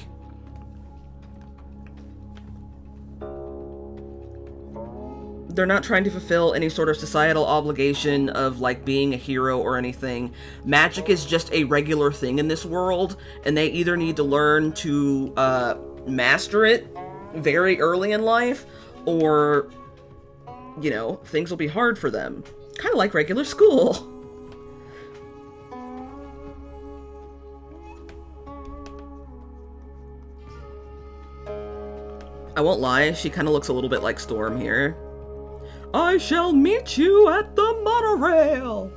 Speaker 1: they're not trying to fulfill any sort of societal obligation of, like, being a hero or anything. Magic is just a regular thing in this world, and they either need to learn to, master it very early in life, or, you know, things will be hard for them. Kind of like regular school. I won't lie, she kind of looks a little bit like Storm here. I shall meet you at the monorail!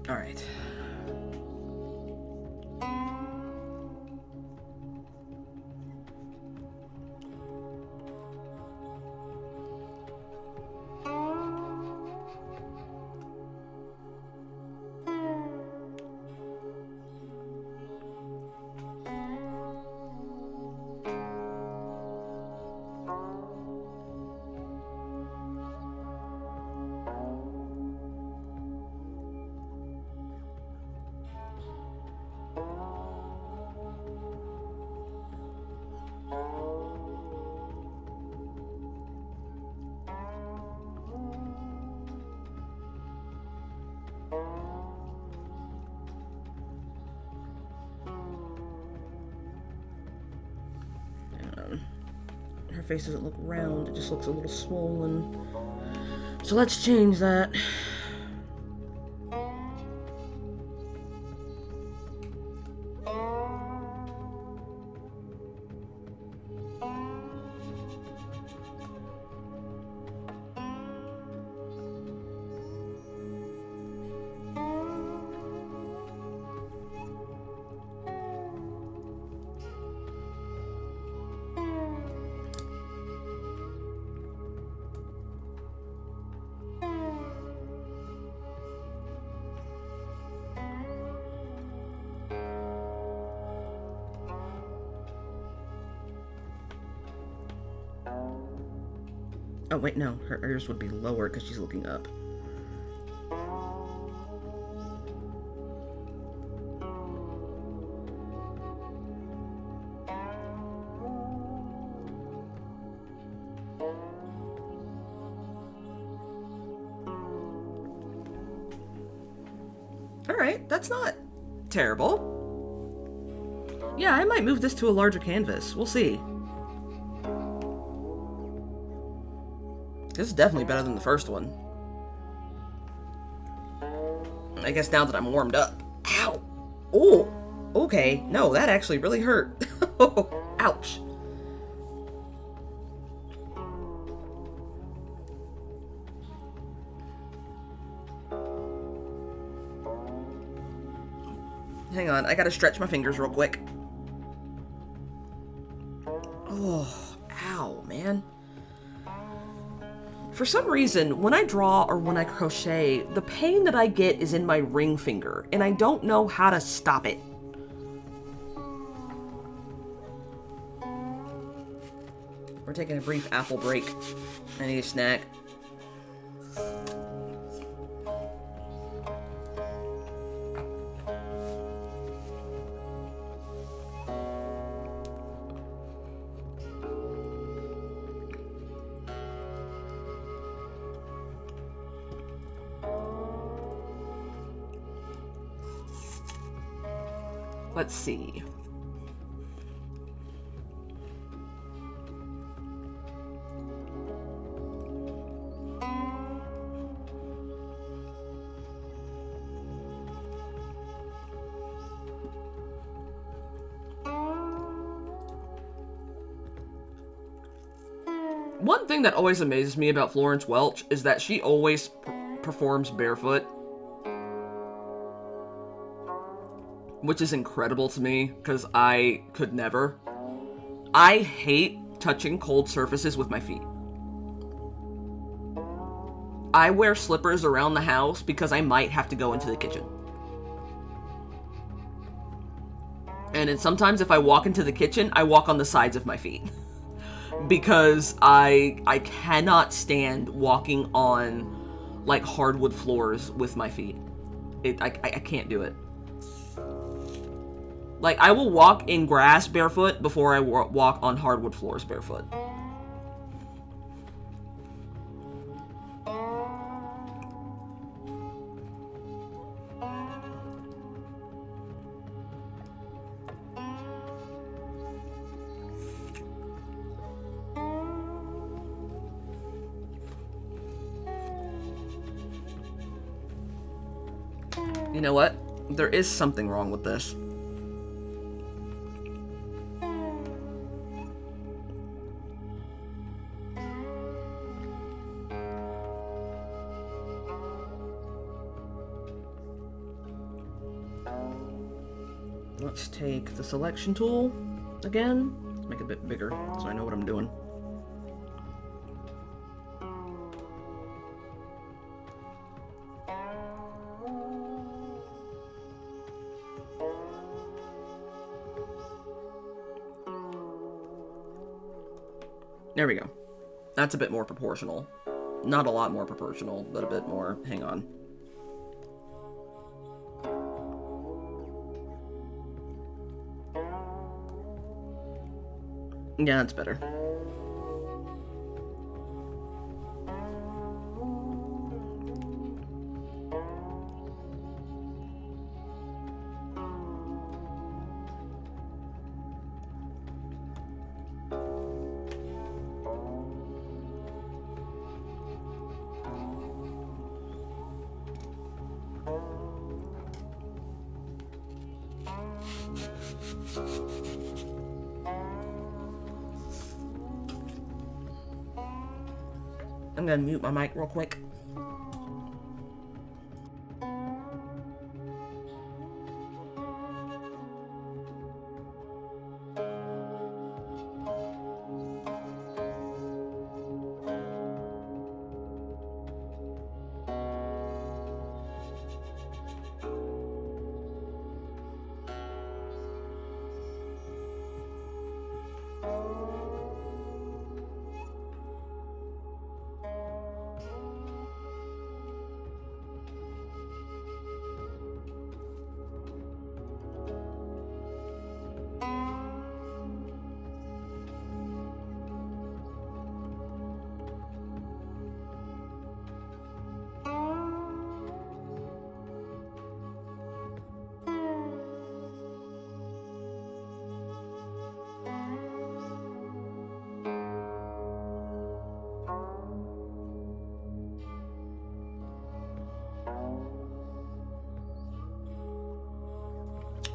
Speaker 1: All right. face doesn't look round, it just looks a little swollen. So let's change that. Oh, wait, no. Her ears would be lower because she's looking up. Alright, that's not terrible. Yeah, I might move this to a larger canvas. We'll see. This is definitely better than the first one. I guess now that I'm warmed up. Ow! Oh! Okay, no, that actually really hurt. Ouch. Hang on, I gotta stretch my fingers real quick. Oh, ow, man. For some reason, when I draw or when I crochet, the pain that I get is in my ring finger, and I don't know how to stop it. We're taking a brief apple break. I need a snack. Let's see. One thing that always amazes me about Florence Welch is that she always performs barefoot. Which is incredible to me, because I could never. I hate touching cold surfaces with my feet. I wear slippers around the house because I might have to go into the kitchen. And then sometimes if I walk into the kitchen, I walk on the sides of my feet. Because I cannot stand walking on, like, hardwood floors with my feet. I can't do it. Like, I will walk in grass barefoot before I walk on hardwood floors barefoot. You know what? There is something wrong with this. Let's take the selection tool again. Let's make it a bit bigger so I know what I'm doing. There we go. That's a bit more proportional. Not a lot more proportional, but a bit more. Hang on. Yeah, that's better. I'm gonna mute my mic real quick.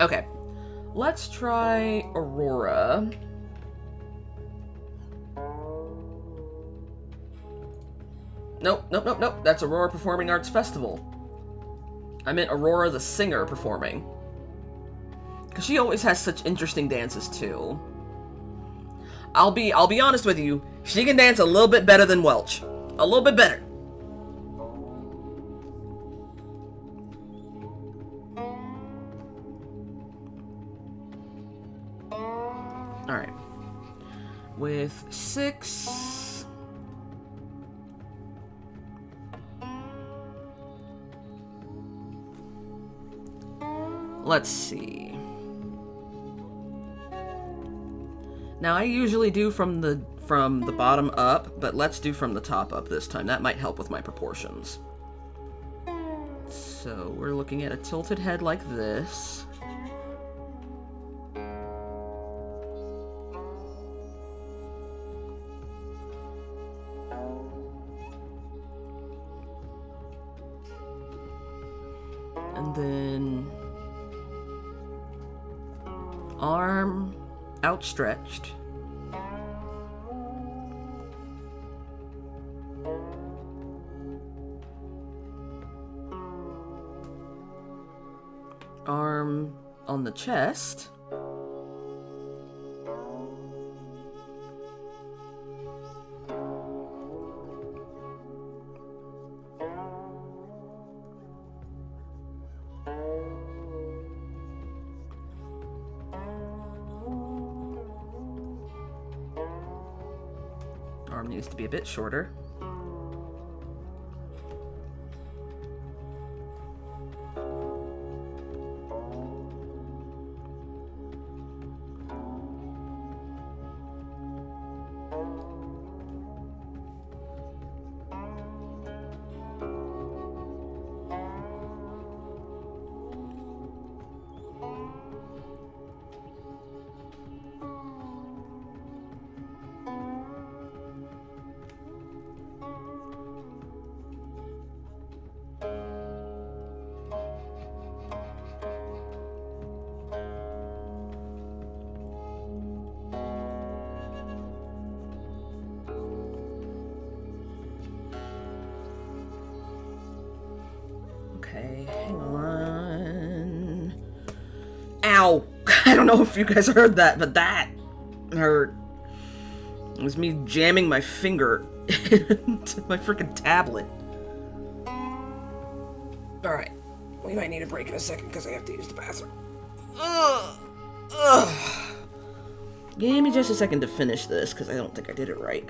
Speaker 1: Okay, let's try Aurora. Nope. That's Aurora Performing Arts Festival. I meant Aurora the singer performing. Because she always has such interesting dances, too. I'll be honest with you, she can dance a little bit better than Welch. A little bit better. Alright. With 6... Let's see. Now I usually do from the bottom up, but let's do from the top up this time. That might help with my proportions. So we're looking at a tilted head like this. And then arm outstretched. Arm on the chest. Arm needs to be a bit shorter. Okay, hang on. Ow! I don't know if you guys heard that, but that hurt. It was me jamming my finger into my freaking tablet. Alright, we might need a break in a second because I have to use the bathroom. Give me just a second to finish this because I don't think I did it right.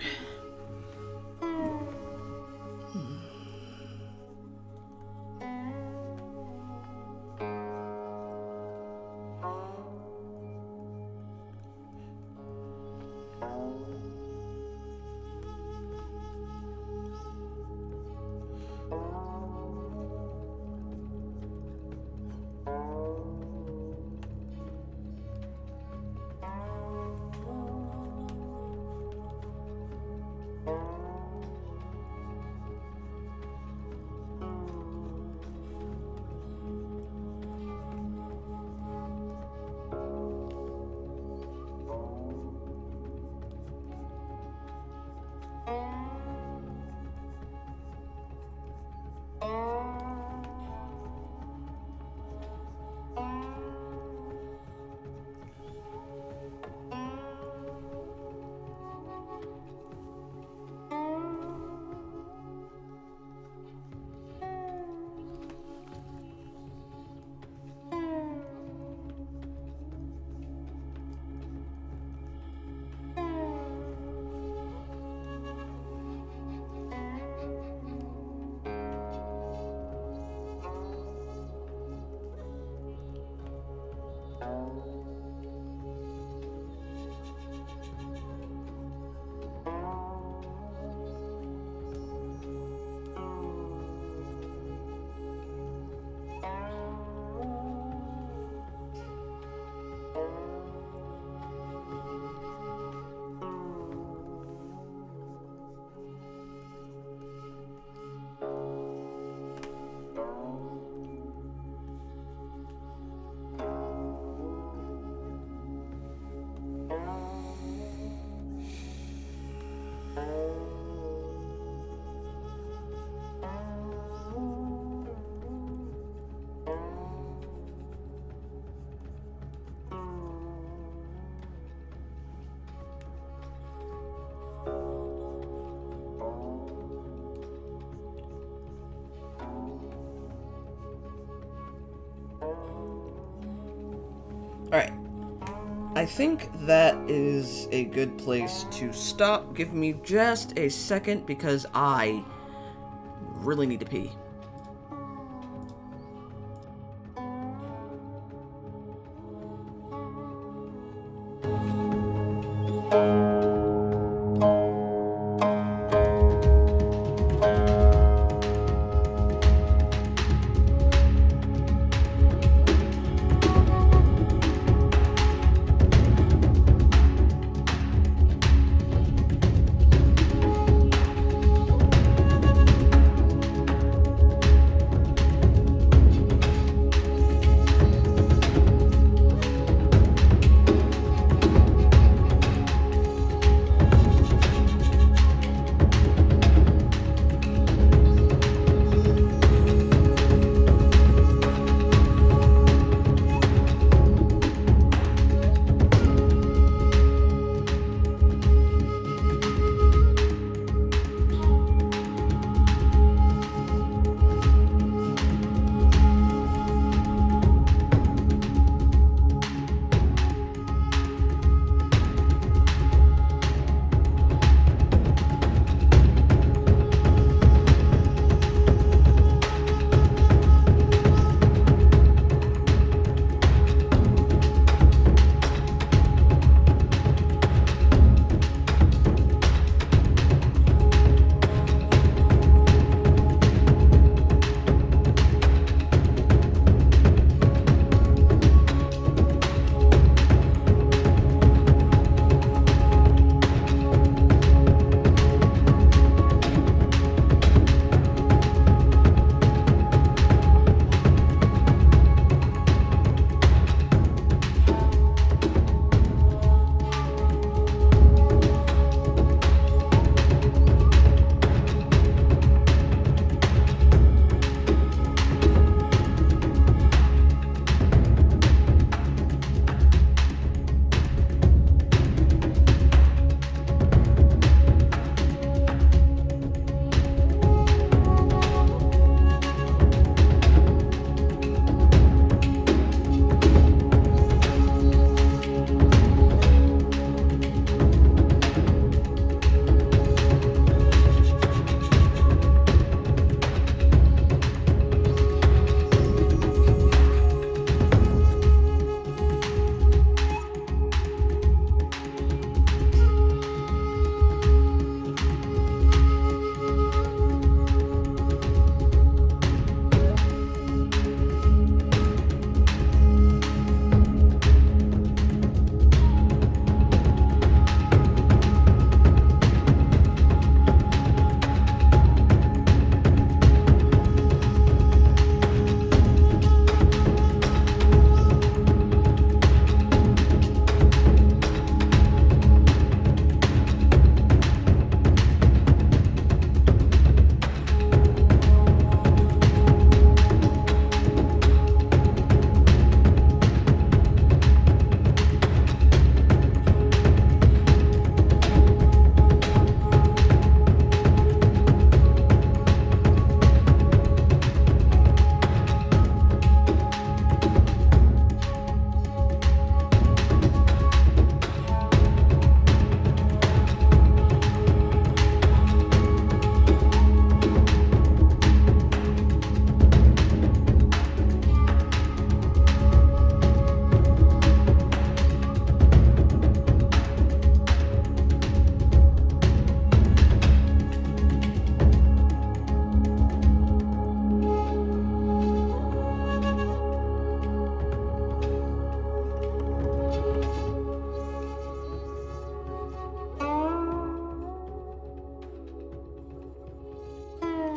Speaker 1: Alright. I think that is a good place to stop. Give me just a second because I really need to pee.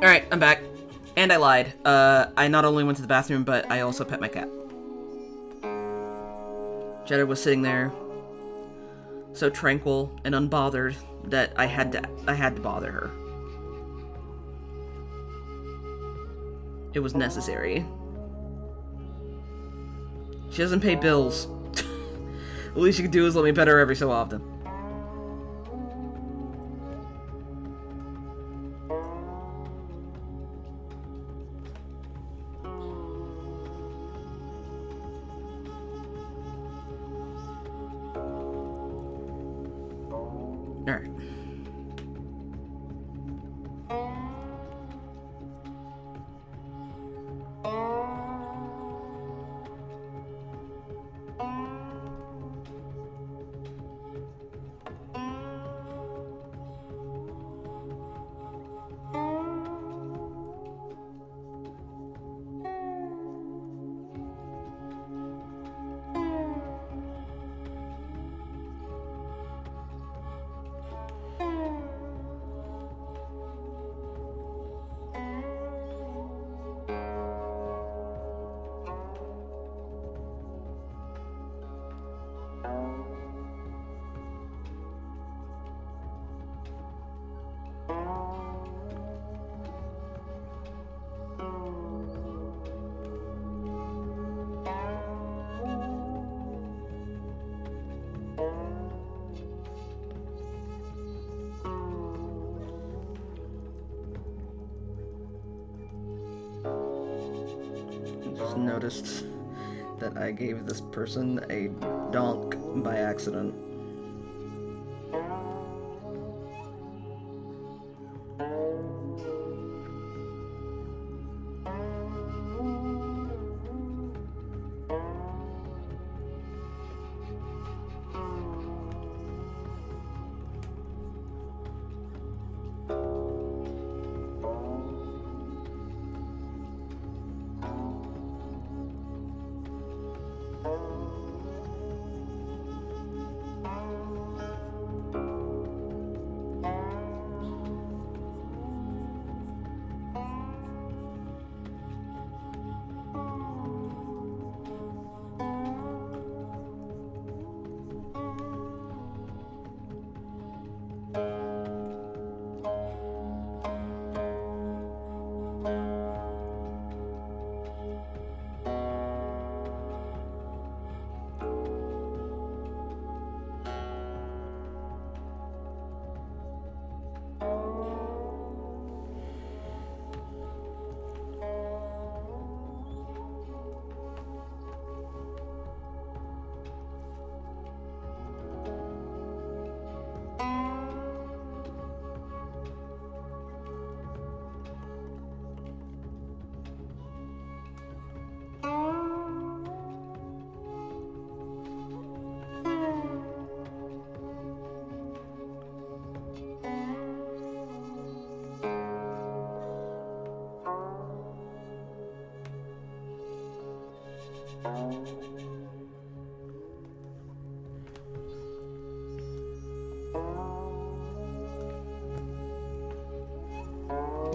Speaker 1: Alright, I'm back. And I lied. I not only went to the bathroom, but I also pet my cat. Jeddah was sitting there, so tranquil and unbothered that I had to bother her. It was necessary. She doesn't pay bills. The least you can do is let me pet her every so often. Alright. Just noticed that I gave this person a donk by accident.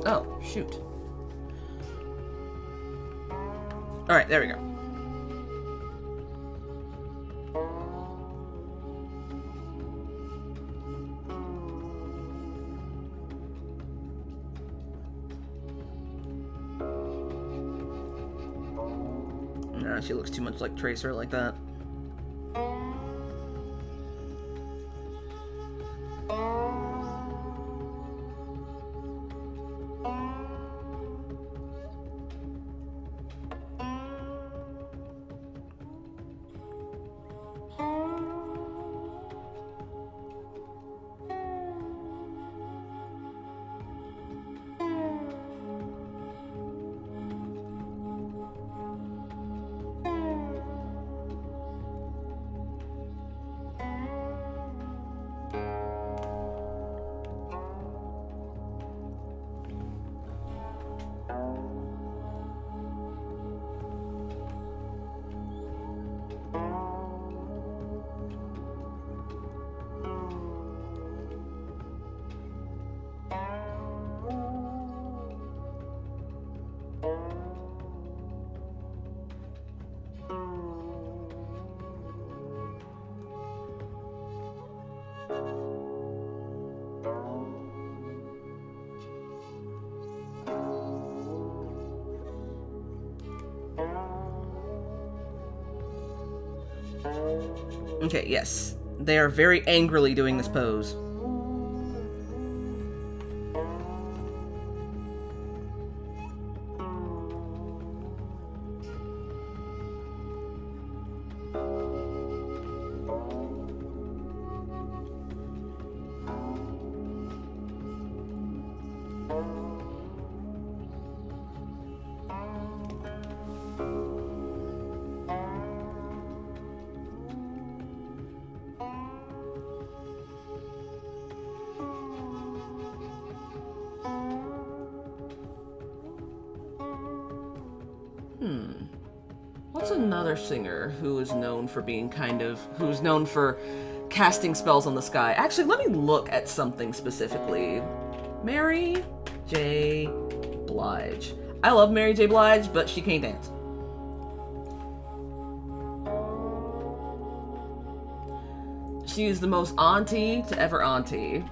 Speaker 1: Oh, shoot. Alright, there we go. Nah, she looks too much like Tracer like that. Okay, yes. They are very angrily doing this pose. What's another singer who is known for being who's known for casting spells on the sky? Actually, let me look at something specifically. Mary J. Blige. I love Mary J. Blige, but she can't dance. She is the most auntie to ever auntie.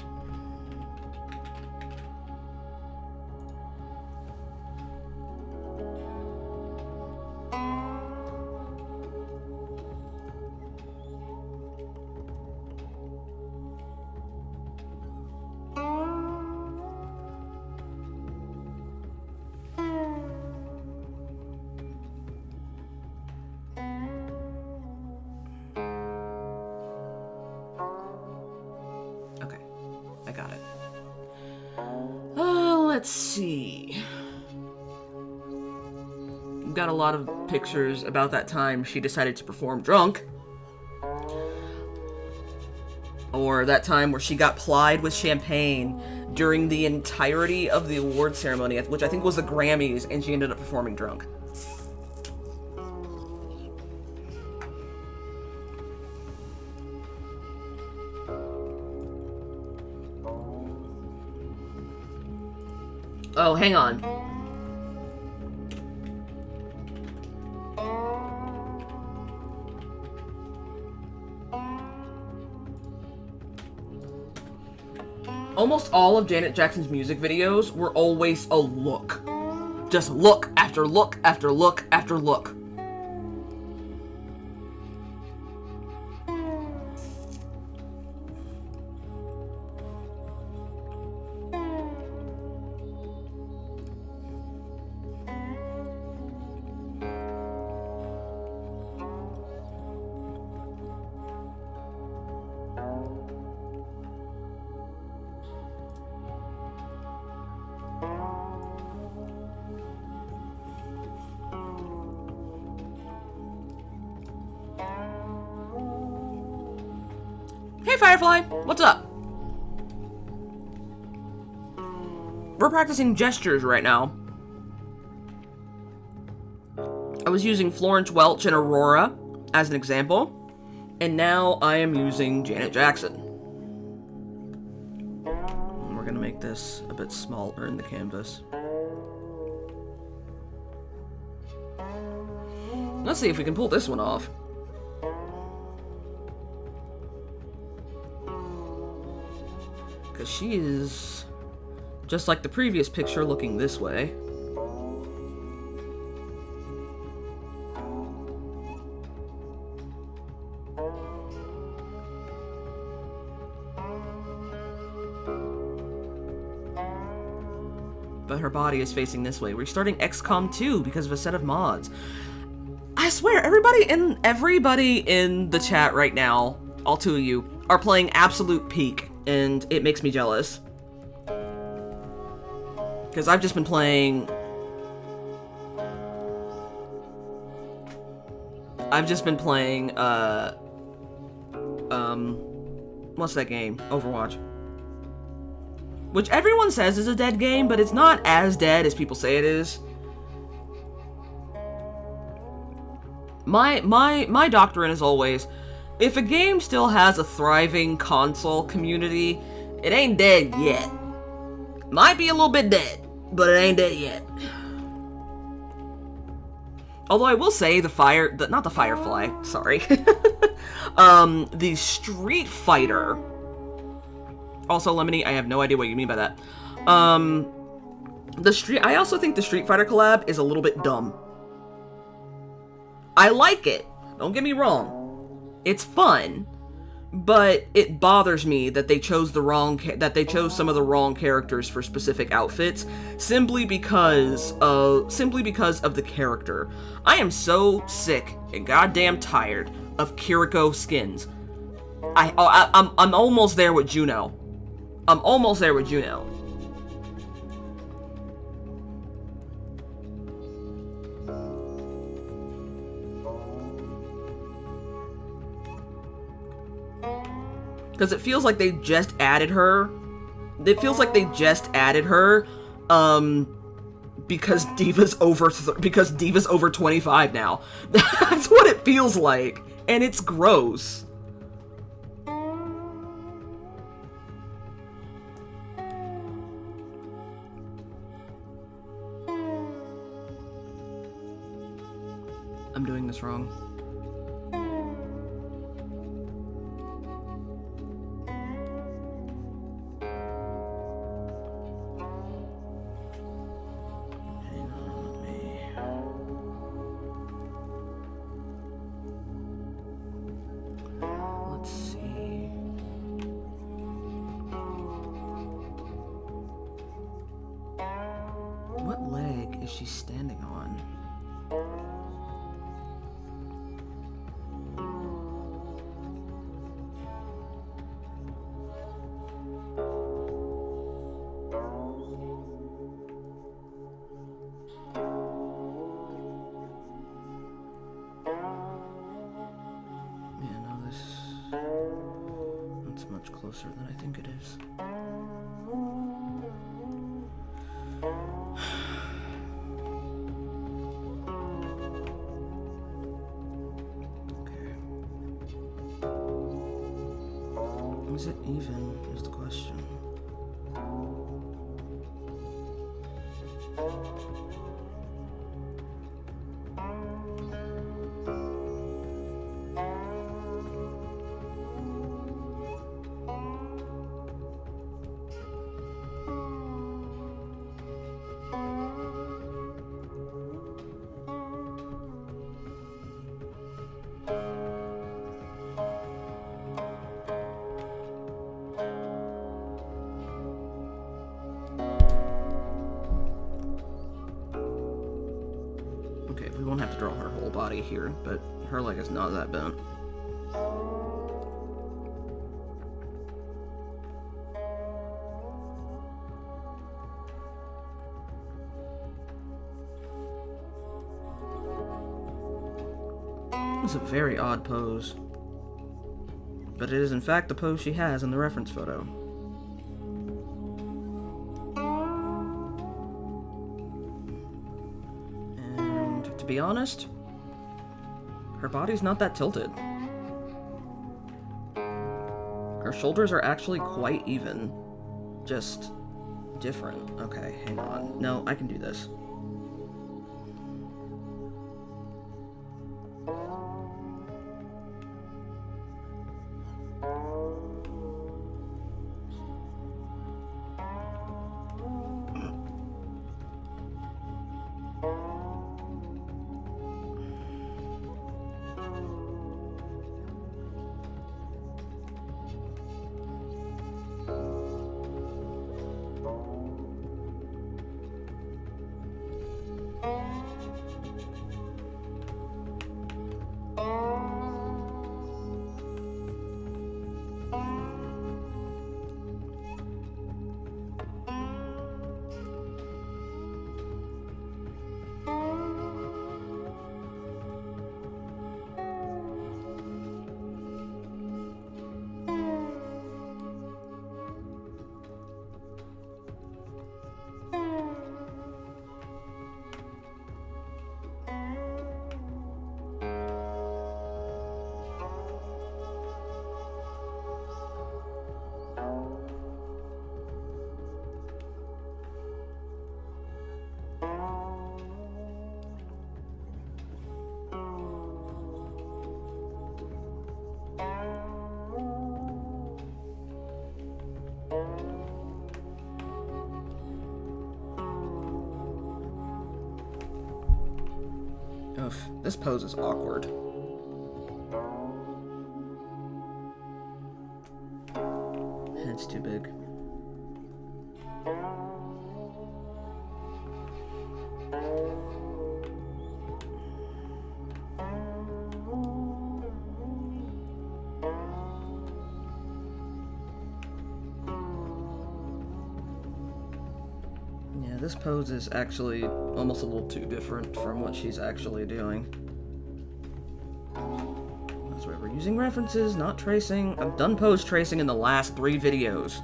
Speaker 1: Let's see. Got a lot of pictures about that time she decided to perform drunk. Or that time where she got plied with champagne during the entirety of the award ceremony, which I think was the Grammys, and she ended up performing drunk. Oh, hang on. Almost all of Janet Jackson's music videos were always a look. Just look after look after look after look. Hey Firefly, what's up? We're practicing gestures right now. I was using Florence Welch and Aurora as an example, and now I am using Janet Jackson. And we're gonna make this a bit smaller in the canvas. Let's see if we can pull this one off. Because she is, just like the previous picture, looking this way. But her body is facing this way. We're starting XCOM 2 because of a set of mods. I swear, everybody in the chat right now, all two of you, are playing Absolute Peak. And it makes me jealous. Because I've just been playing... what's that game? Overwatch. Which everyone says is a dead game, but it's not as dead as people say it is. My doctrine is always... if a game still has a thriving console community, it ain't dead yet. Might be a little bit dead, but it ain't dead yet. Although I will say not the Firefly, sorry. The Street Fighter. Also, Lemony, I have no idea what you mean by that. I also think the Street Fighter collab is a little bit dumb. I like it. Don't get me wrong. It's fun. But it bothers me that they chose some of the wrong characters for specific outfits simply because of the character. I am so sick and goddamn tired of Kiriko skins. I'm almost there with Juno. I'm almost there with Juno. Because it feels like they just added her. It feels like they just added her, because Diva's over 25 now. That's what it feels like, and it's gross. I'm doing this wrong. What leg is she standing on? Yeah, no, that's much closer than I think it is. Is it even, is the question. Okay, we won't have to draw her whole body here, but her leg is not that bent. It's a very odd pose, but it is in fact the pose she has in the reference photo. And to be honest, her body's not that tilted. Her shoulders are actually quite even, just different. Okay, hang on. No, I can do this. Oof, this pose is awkward. Head's too big. Yeah, this pose is actually almost a little too different from what she's actually doing. That's why we're using references, not tracing. I've done pose tracing in the last 3 videos.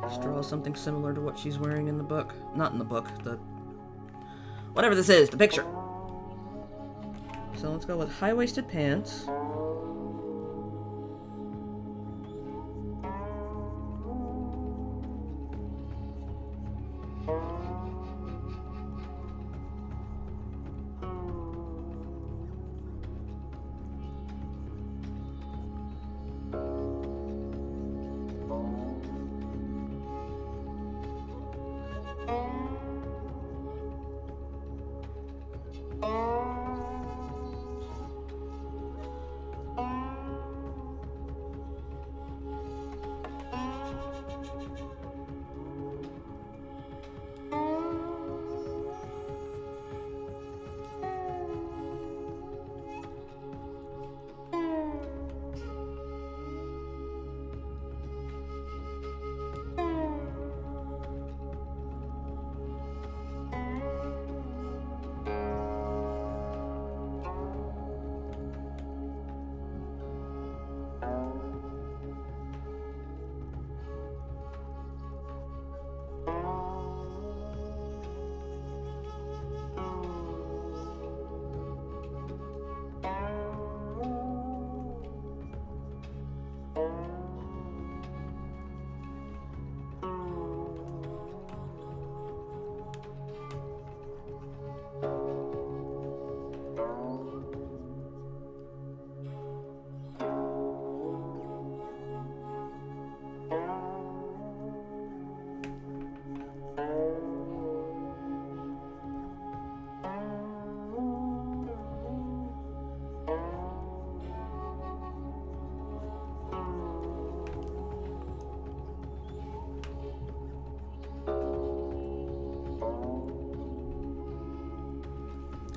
Speaker 1: Just draw something similar to what she's wearing in the book. Not in the book, the... whatever this is, the picture. So let's go with high-waisted pants.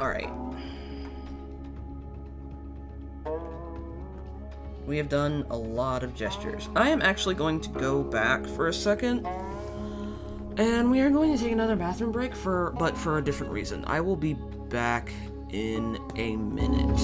Speaker 1: Alright. We have done a lot of gestures. I am actually going to go back for a second. And we are going to take another bathroom break but for a different reason. I will be back in a minute.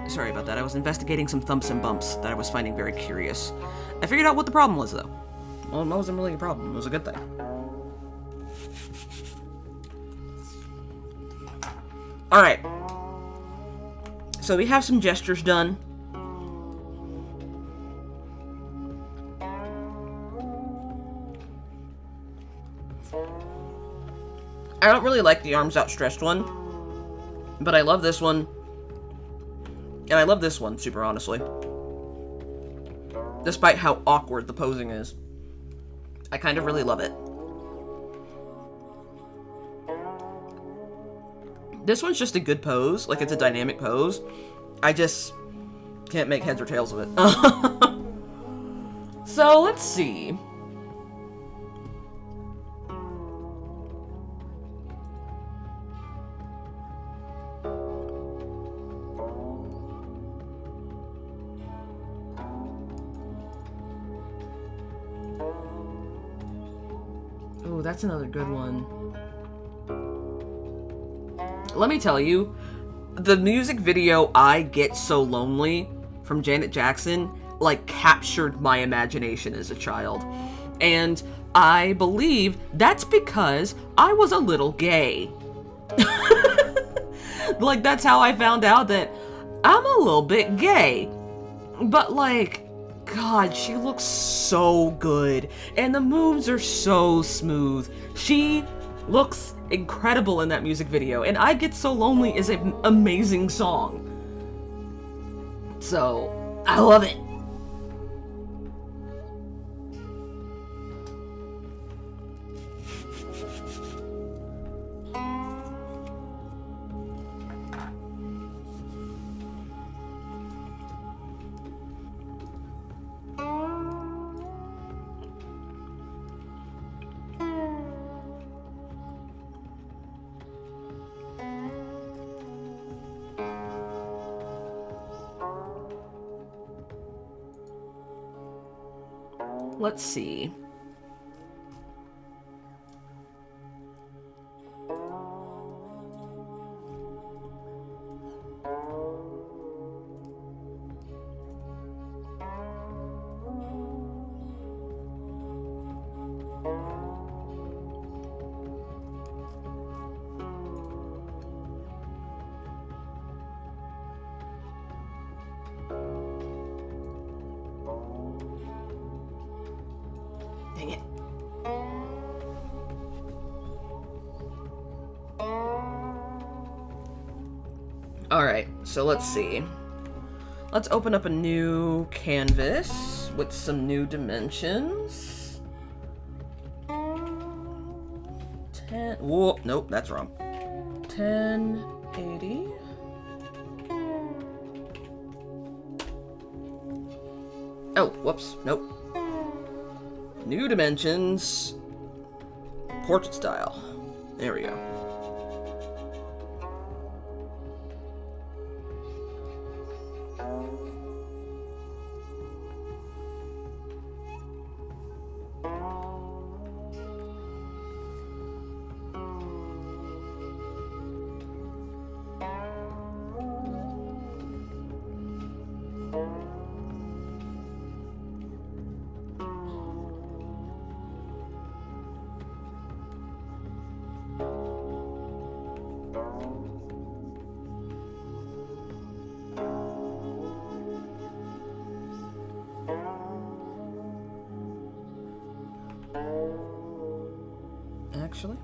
Speaker 1: Sorry about that. I was investigating some thumps and bumps that I was finding very curious. I figured out what the problem was, though. Well, it wasn't really a problem. It was a good thing. Alright. So we have some gestures done. I don't really like the arms outstretched one, but I love this one. And I love this one, super honestly. Despite how awkward the posing is. I kind of really love it. This one's just a good pose. Like, it's a dynamic pose. I just can't make heads or tails of it. So, let's see. Oh, that's another good one. Let me tell you, the music video I Get So Lonely from Janet Jackson, like, captured my imagination as a child. And I believe that's because I was a little gay. Like, that's how I found out that I'm a little bit gay. But, like, God, she looks so good. And the moves are so smooth. She looks incredible in that music video. And I Get So Lonely is an amazing song. So, I love it. Let's see. Dang it. Alright, so let's see. Let's open up a new canvas with some new dimensions. 10... Whoa, nope, that's wrong. 1080. Oh, whoops, nope. New dimensions. Portrait style. There we go. Actually.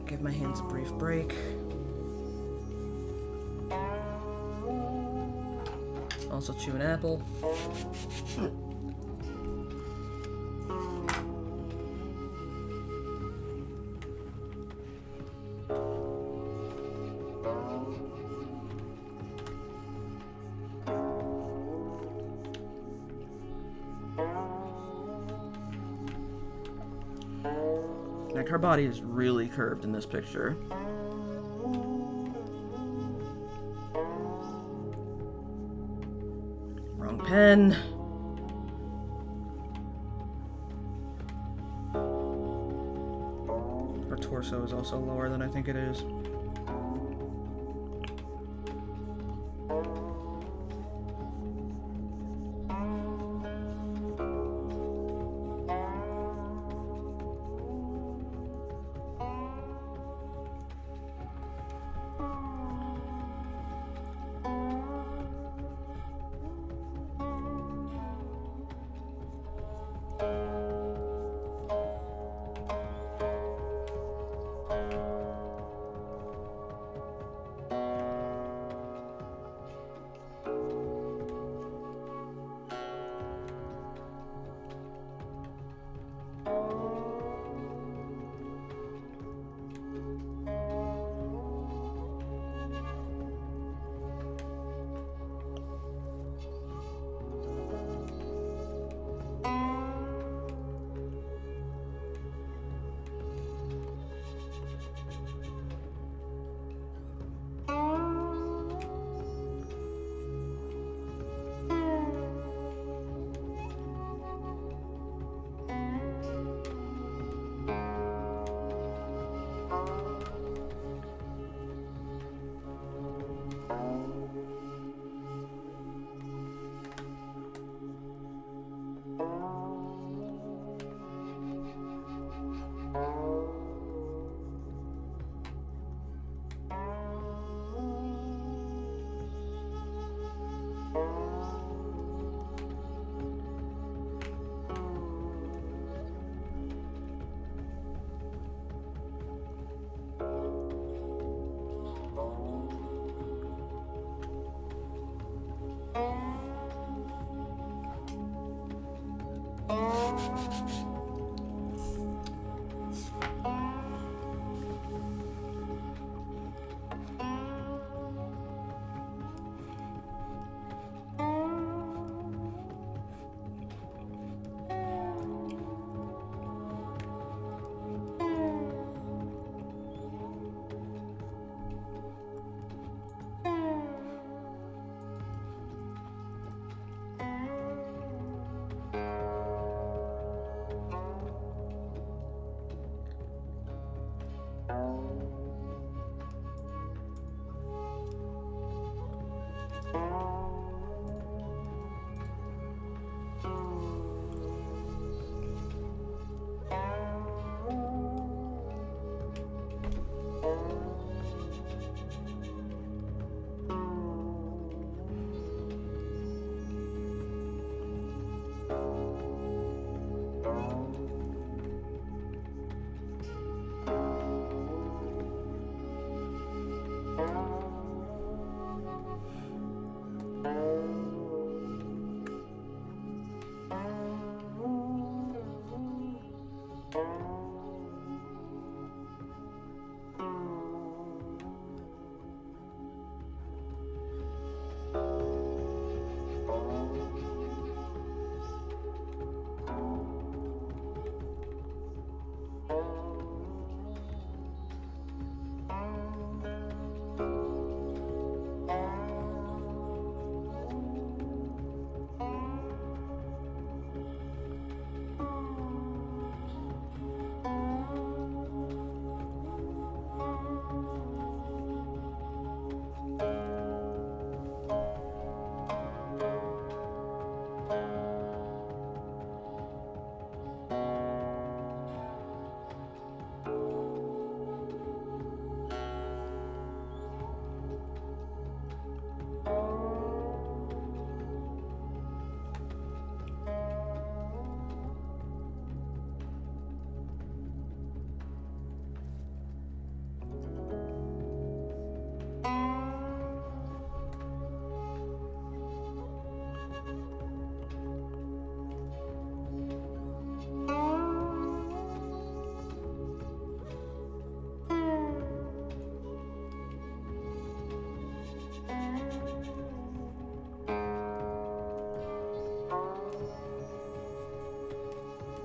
Speaker 1: Give my hands a brief break. Also chew an apple. Like, her body is really curved in this picture. Wrong pen. Her torso is also lower than I think it is.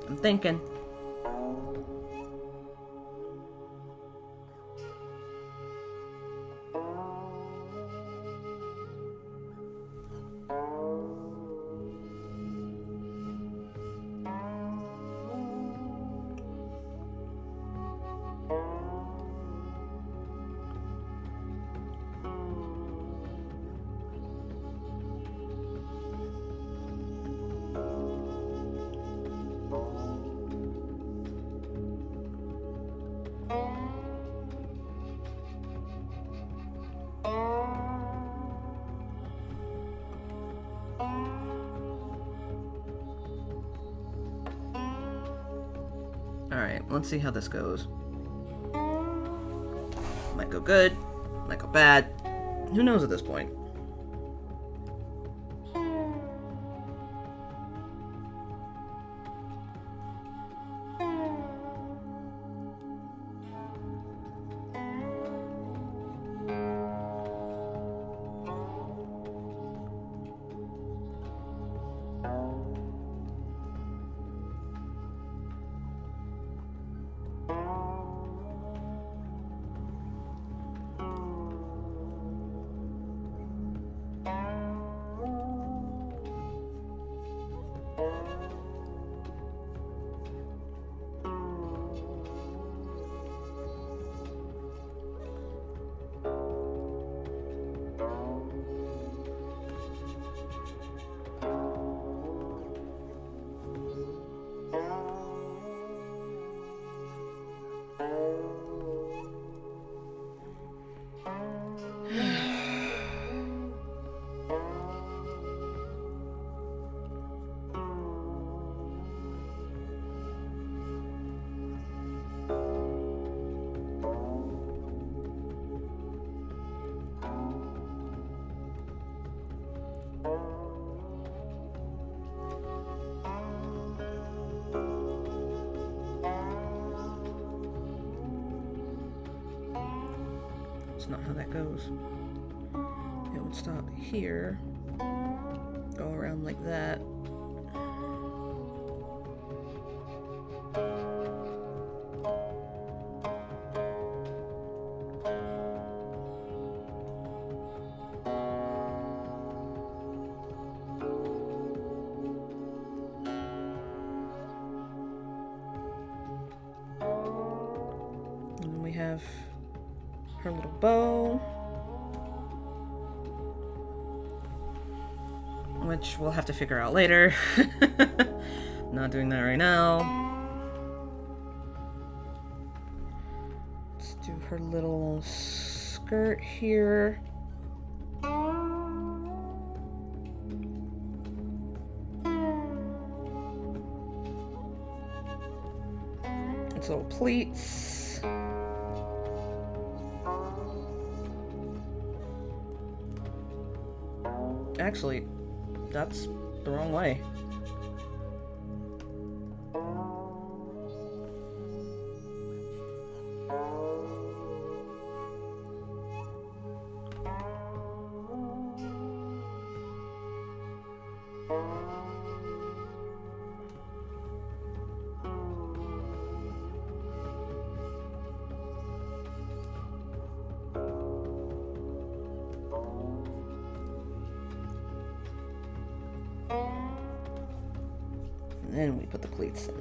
Speaker 1: I'm thinking. Alright, let's see how this goes. Might go good, might go bad. Who knows at this point? That's not how that goes. It would stop here, go around like that. And then we have her little bow, which we'll have to figure out later. Not doing that right now. Let's do her little skirt here. It's little pleats. Actually, that's the wrong way. And then we put the pleats in.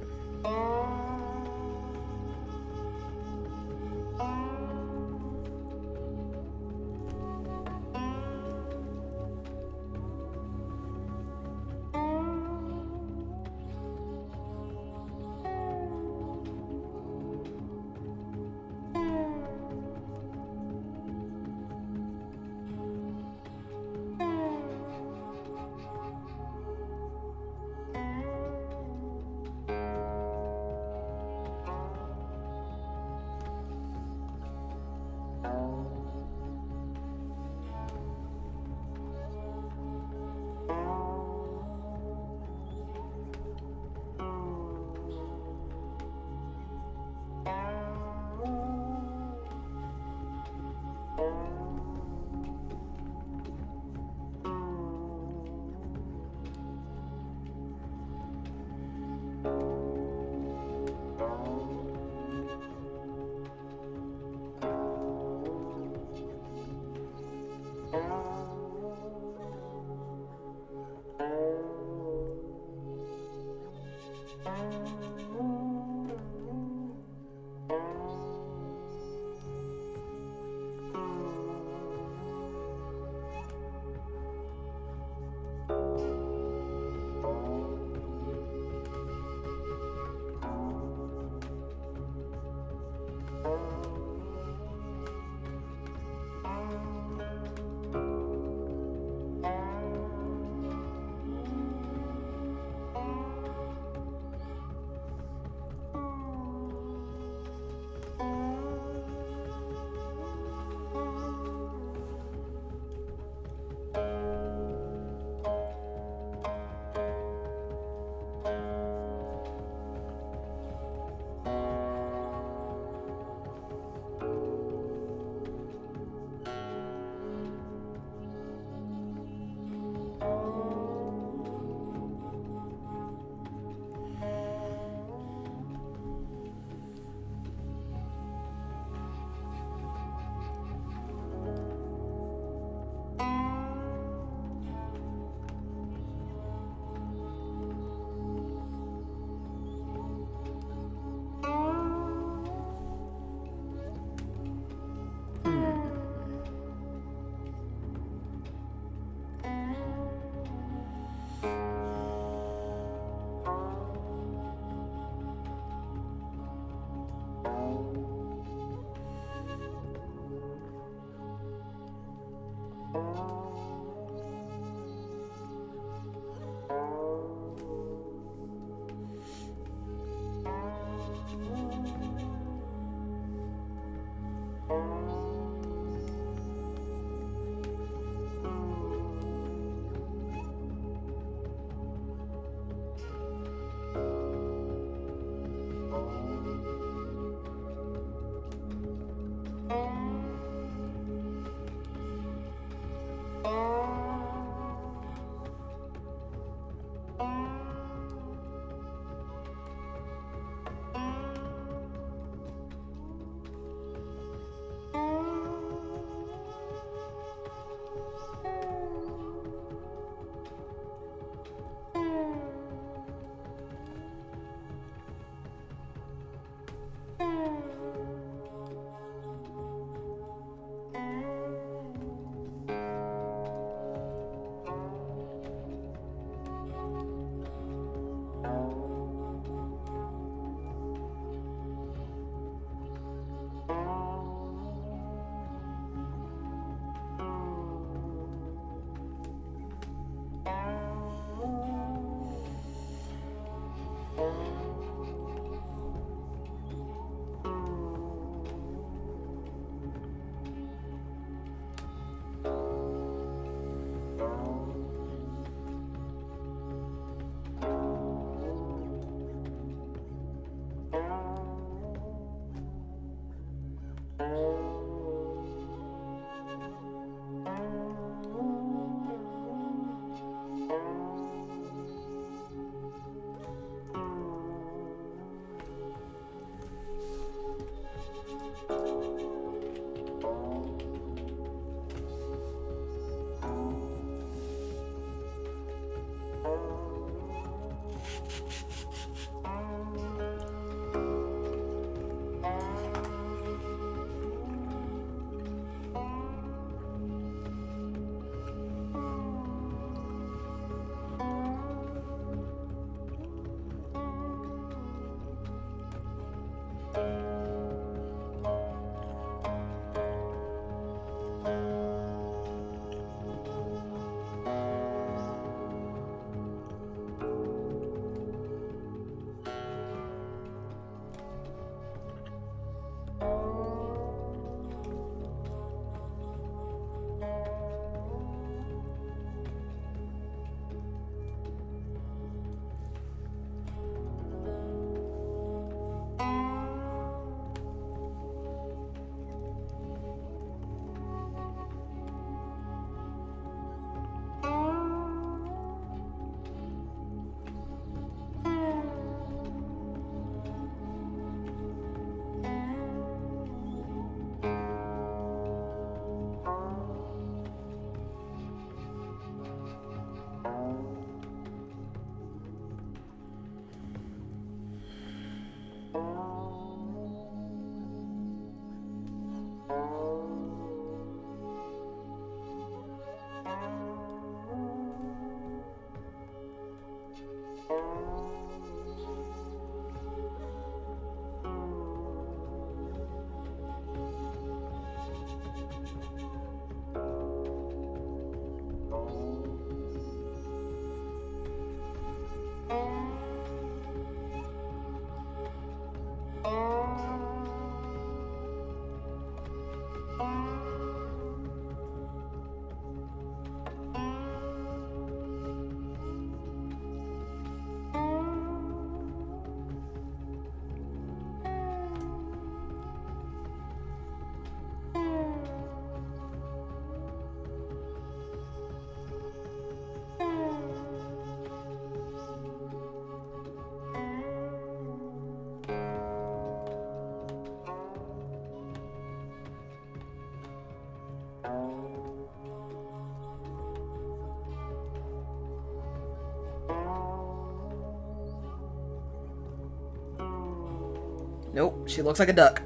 Speaker 1: Nope, she looks like a duck.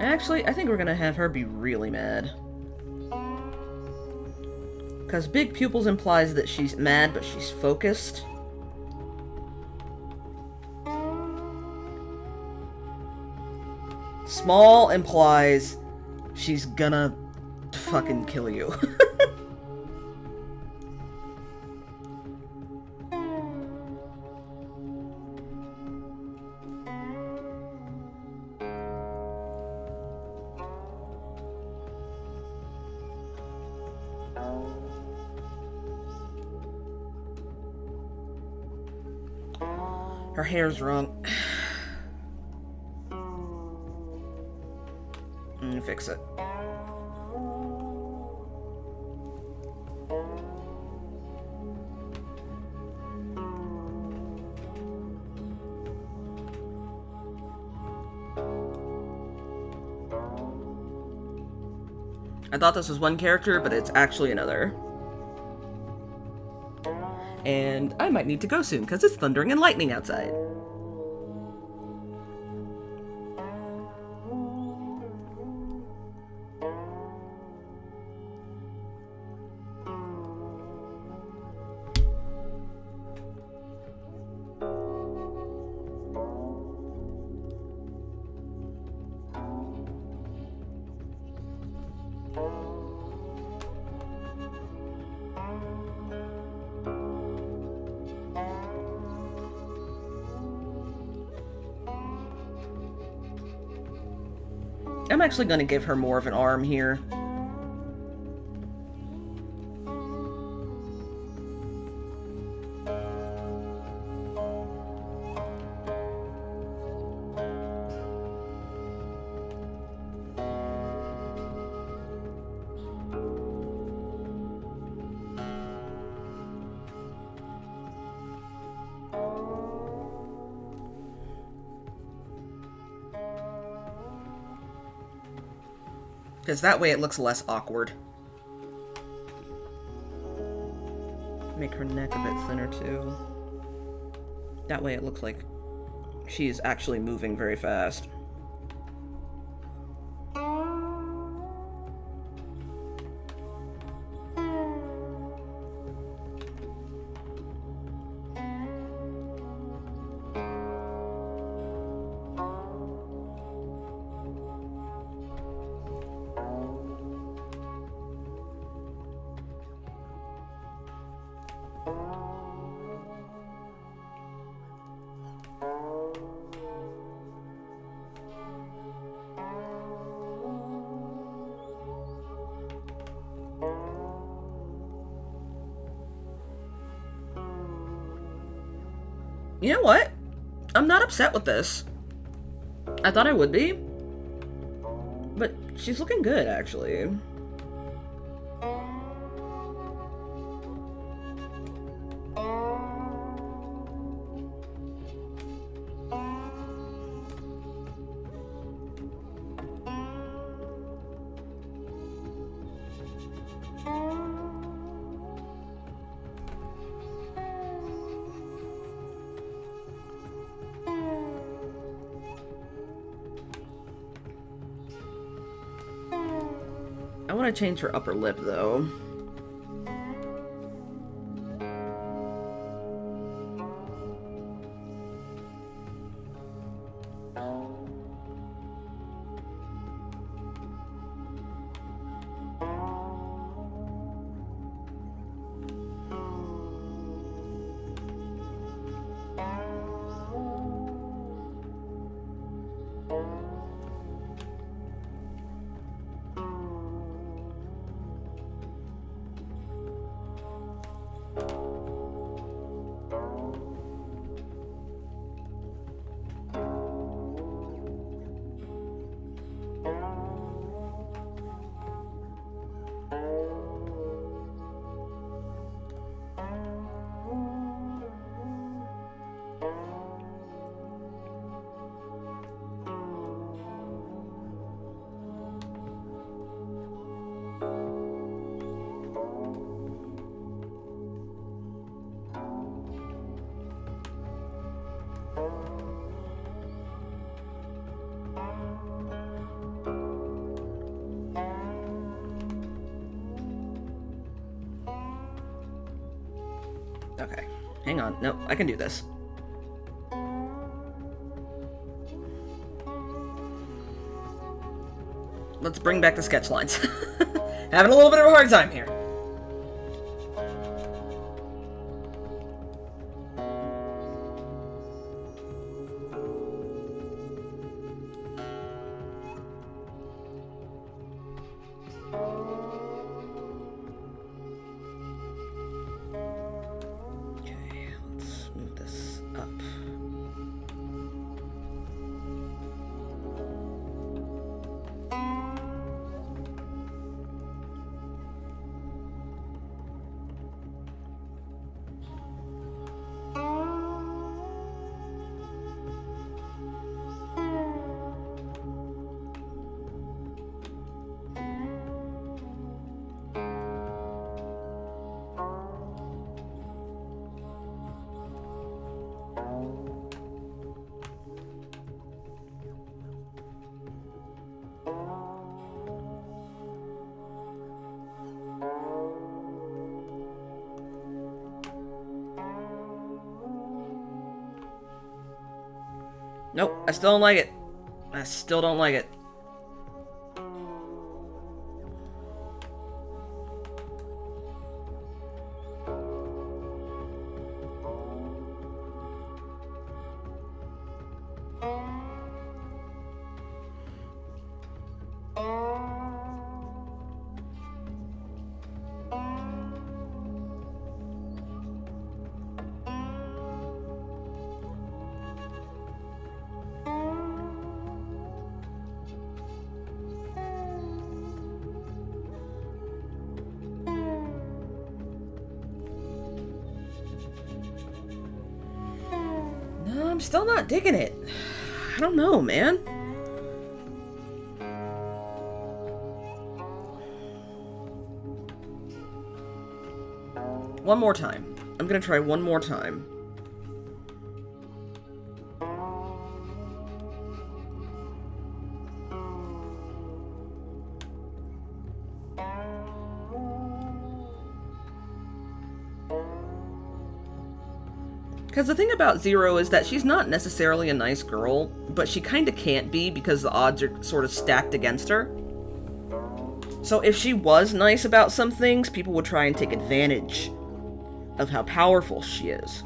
Speaker 1: Actually, I think we're gonna have her be really mad. Because big pupils implies that she's mad, but she's focused. Small implies she's gonna fucking kill you. Her hair's wrong. Fix it. I thought this was one character, but it's actually another. And I might need to go soon, because it's thundering and lightning outside. I'm actually going to give her more of an arm here. Because that way it looks less awkward. Make her neck a bit thinner too. That way it looks like she's actually moving very fast. You know what? I'm not upset with this. I thought I would be. But she's looking good, actually. I want to change her upper lip, though. Okay, hang on. No, I can do this. Let's bring back the sketch lines. Having a little bit of a hard time here. Nope, I still don't like it. I still don't like it. I'm still not digging it. I don't know, man. One more time. I'm gonna try one more time. Because the thing about Zero is that she's not necessarily a nice girl, but she kind of can't be because the odds are sort of stacked against her. So if she was nice about some things, people would try and take advantage of how powerful she is,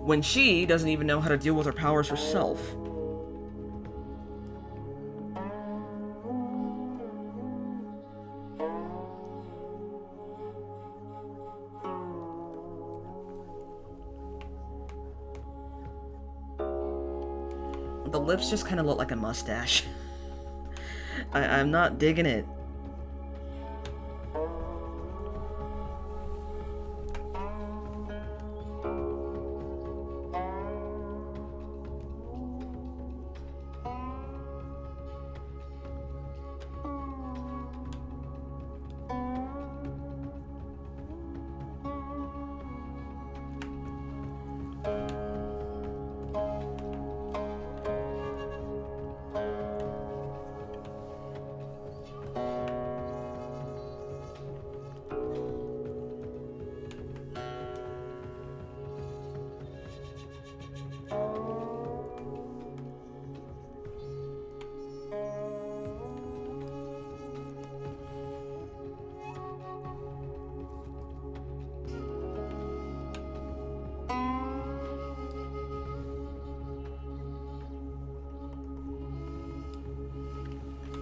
Speaker 1: when she doesn't even know how to deal with her powers herself. The lips just kind of look like a mustache. I'm not digging it.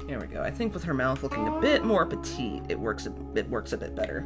Speaker 1: There we go. I think with her mouth looking a bit more petite, it works a bit better.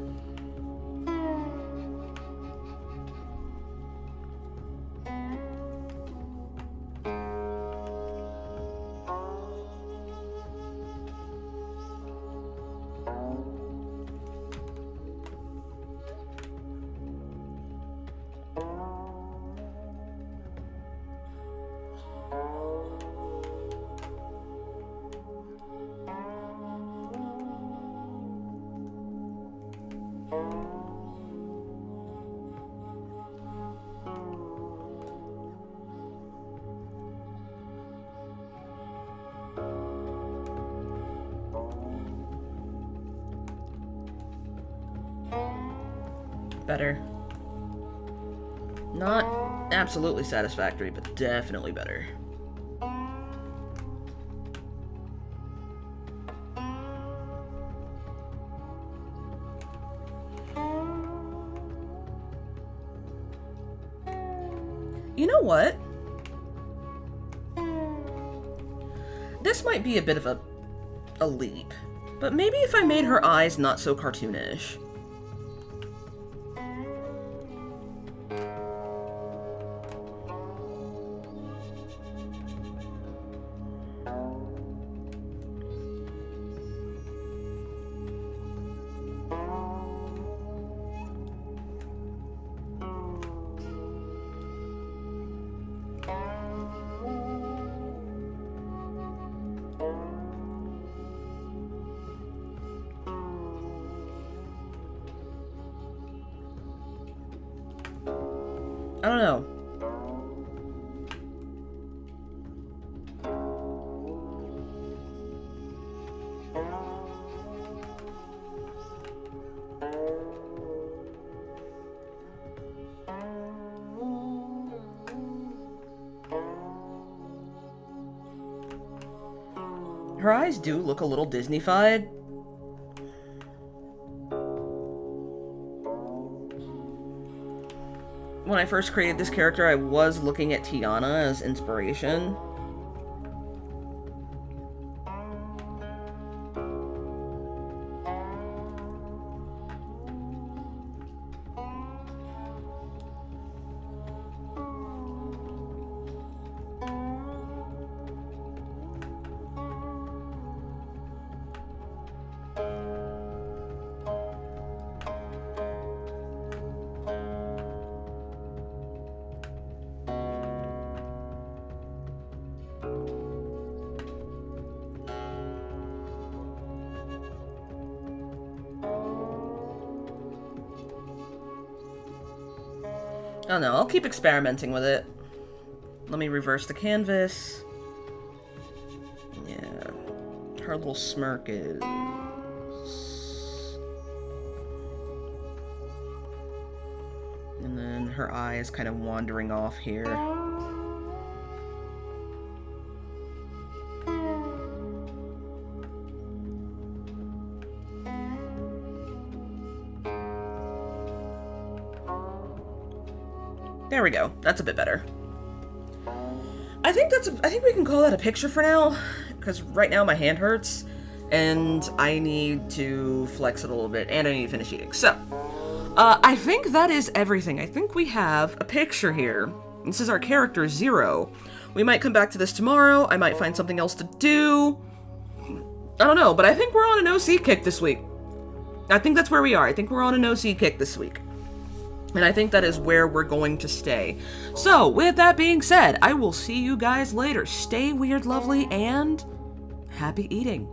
Speaker 1: Better. Not absolutely satisfactory, but definitely better. You know what? This might be a bit of a leap, but maybe if I made her eyes not so cartoonish. I don't know. Her eyes do look a little Disney-fied. When I first created this character, I was looking at Tiana as inspiration. I don't know, I'll keep experimenting with it. Let me reverse the canvas. Yeah. Her little smirk is... And then her eye is kind of wandering off here. There we go. That's a bit better. I think we can call that a picture for now, because right now my hand hurts, and I need to flex it a little bit, and I need to finish eating. So, I think that is everything. I think we have a picture here. This is our character, Zero. We might come back to this tomorrow. I might find something else to do. I don't know, but I think we're on an OC kick this week. I think that's where we are. I think we're on an OC kick this week. And I think that is where we're going to stay. So, with that being said, I will see you guys later. Stay weird, lovely, and happy eating.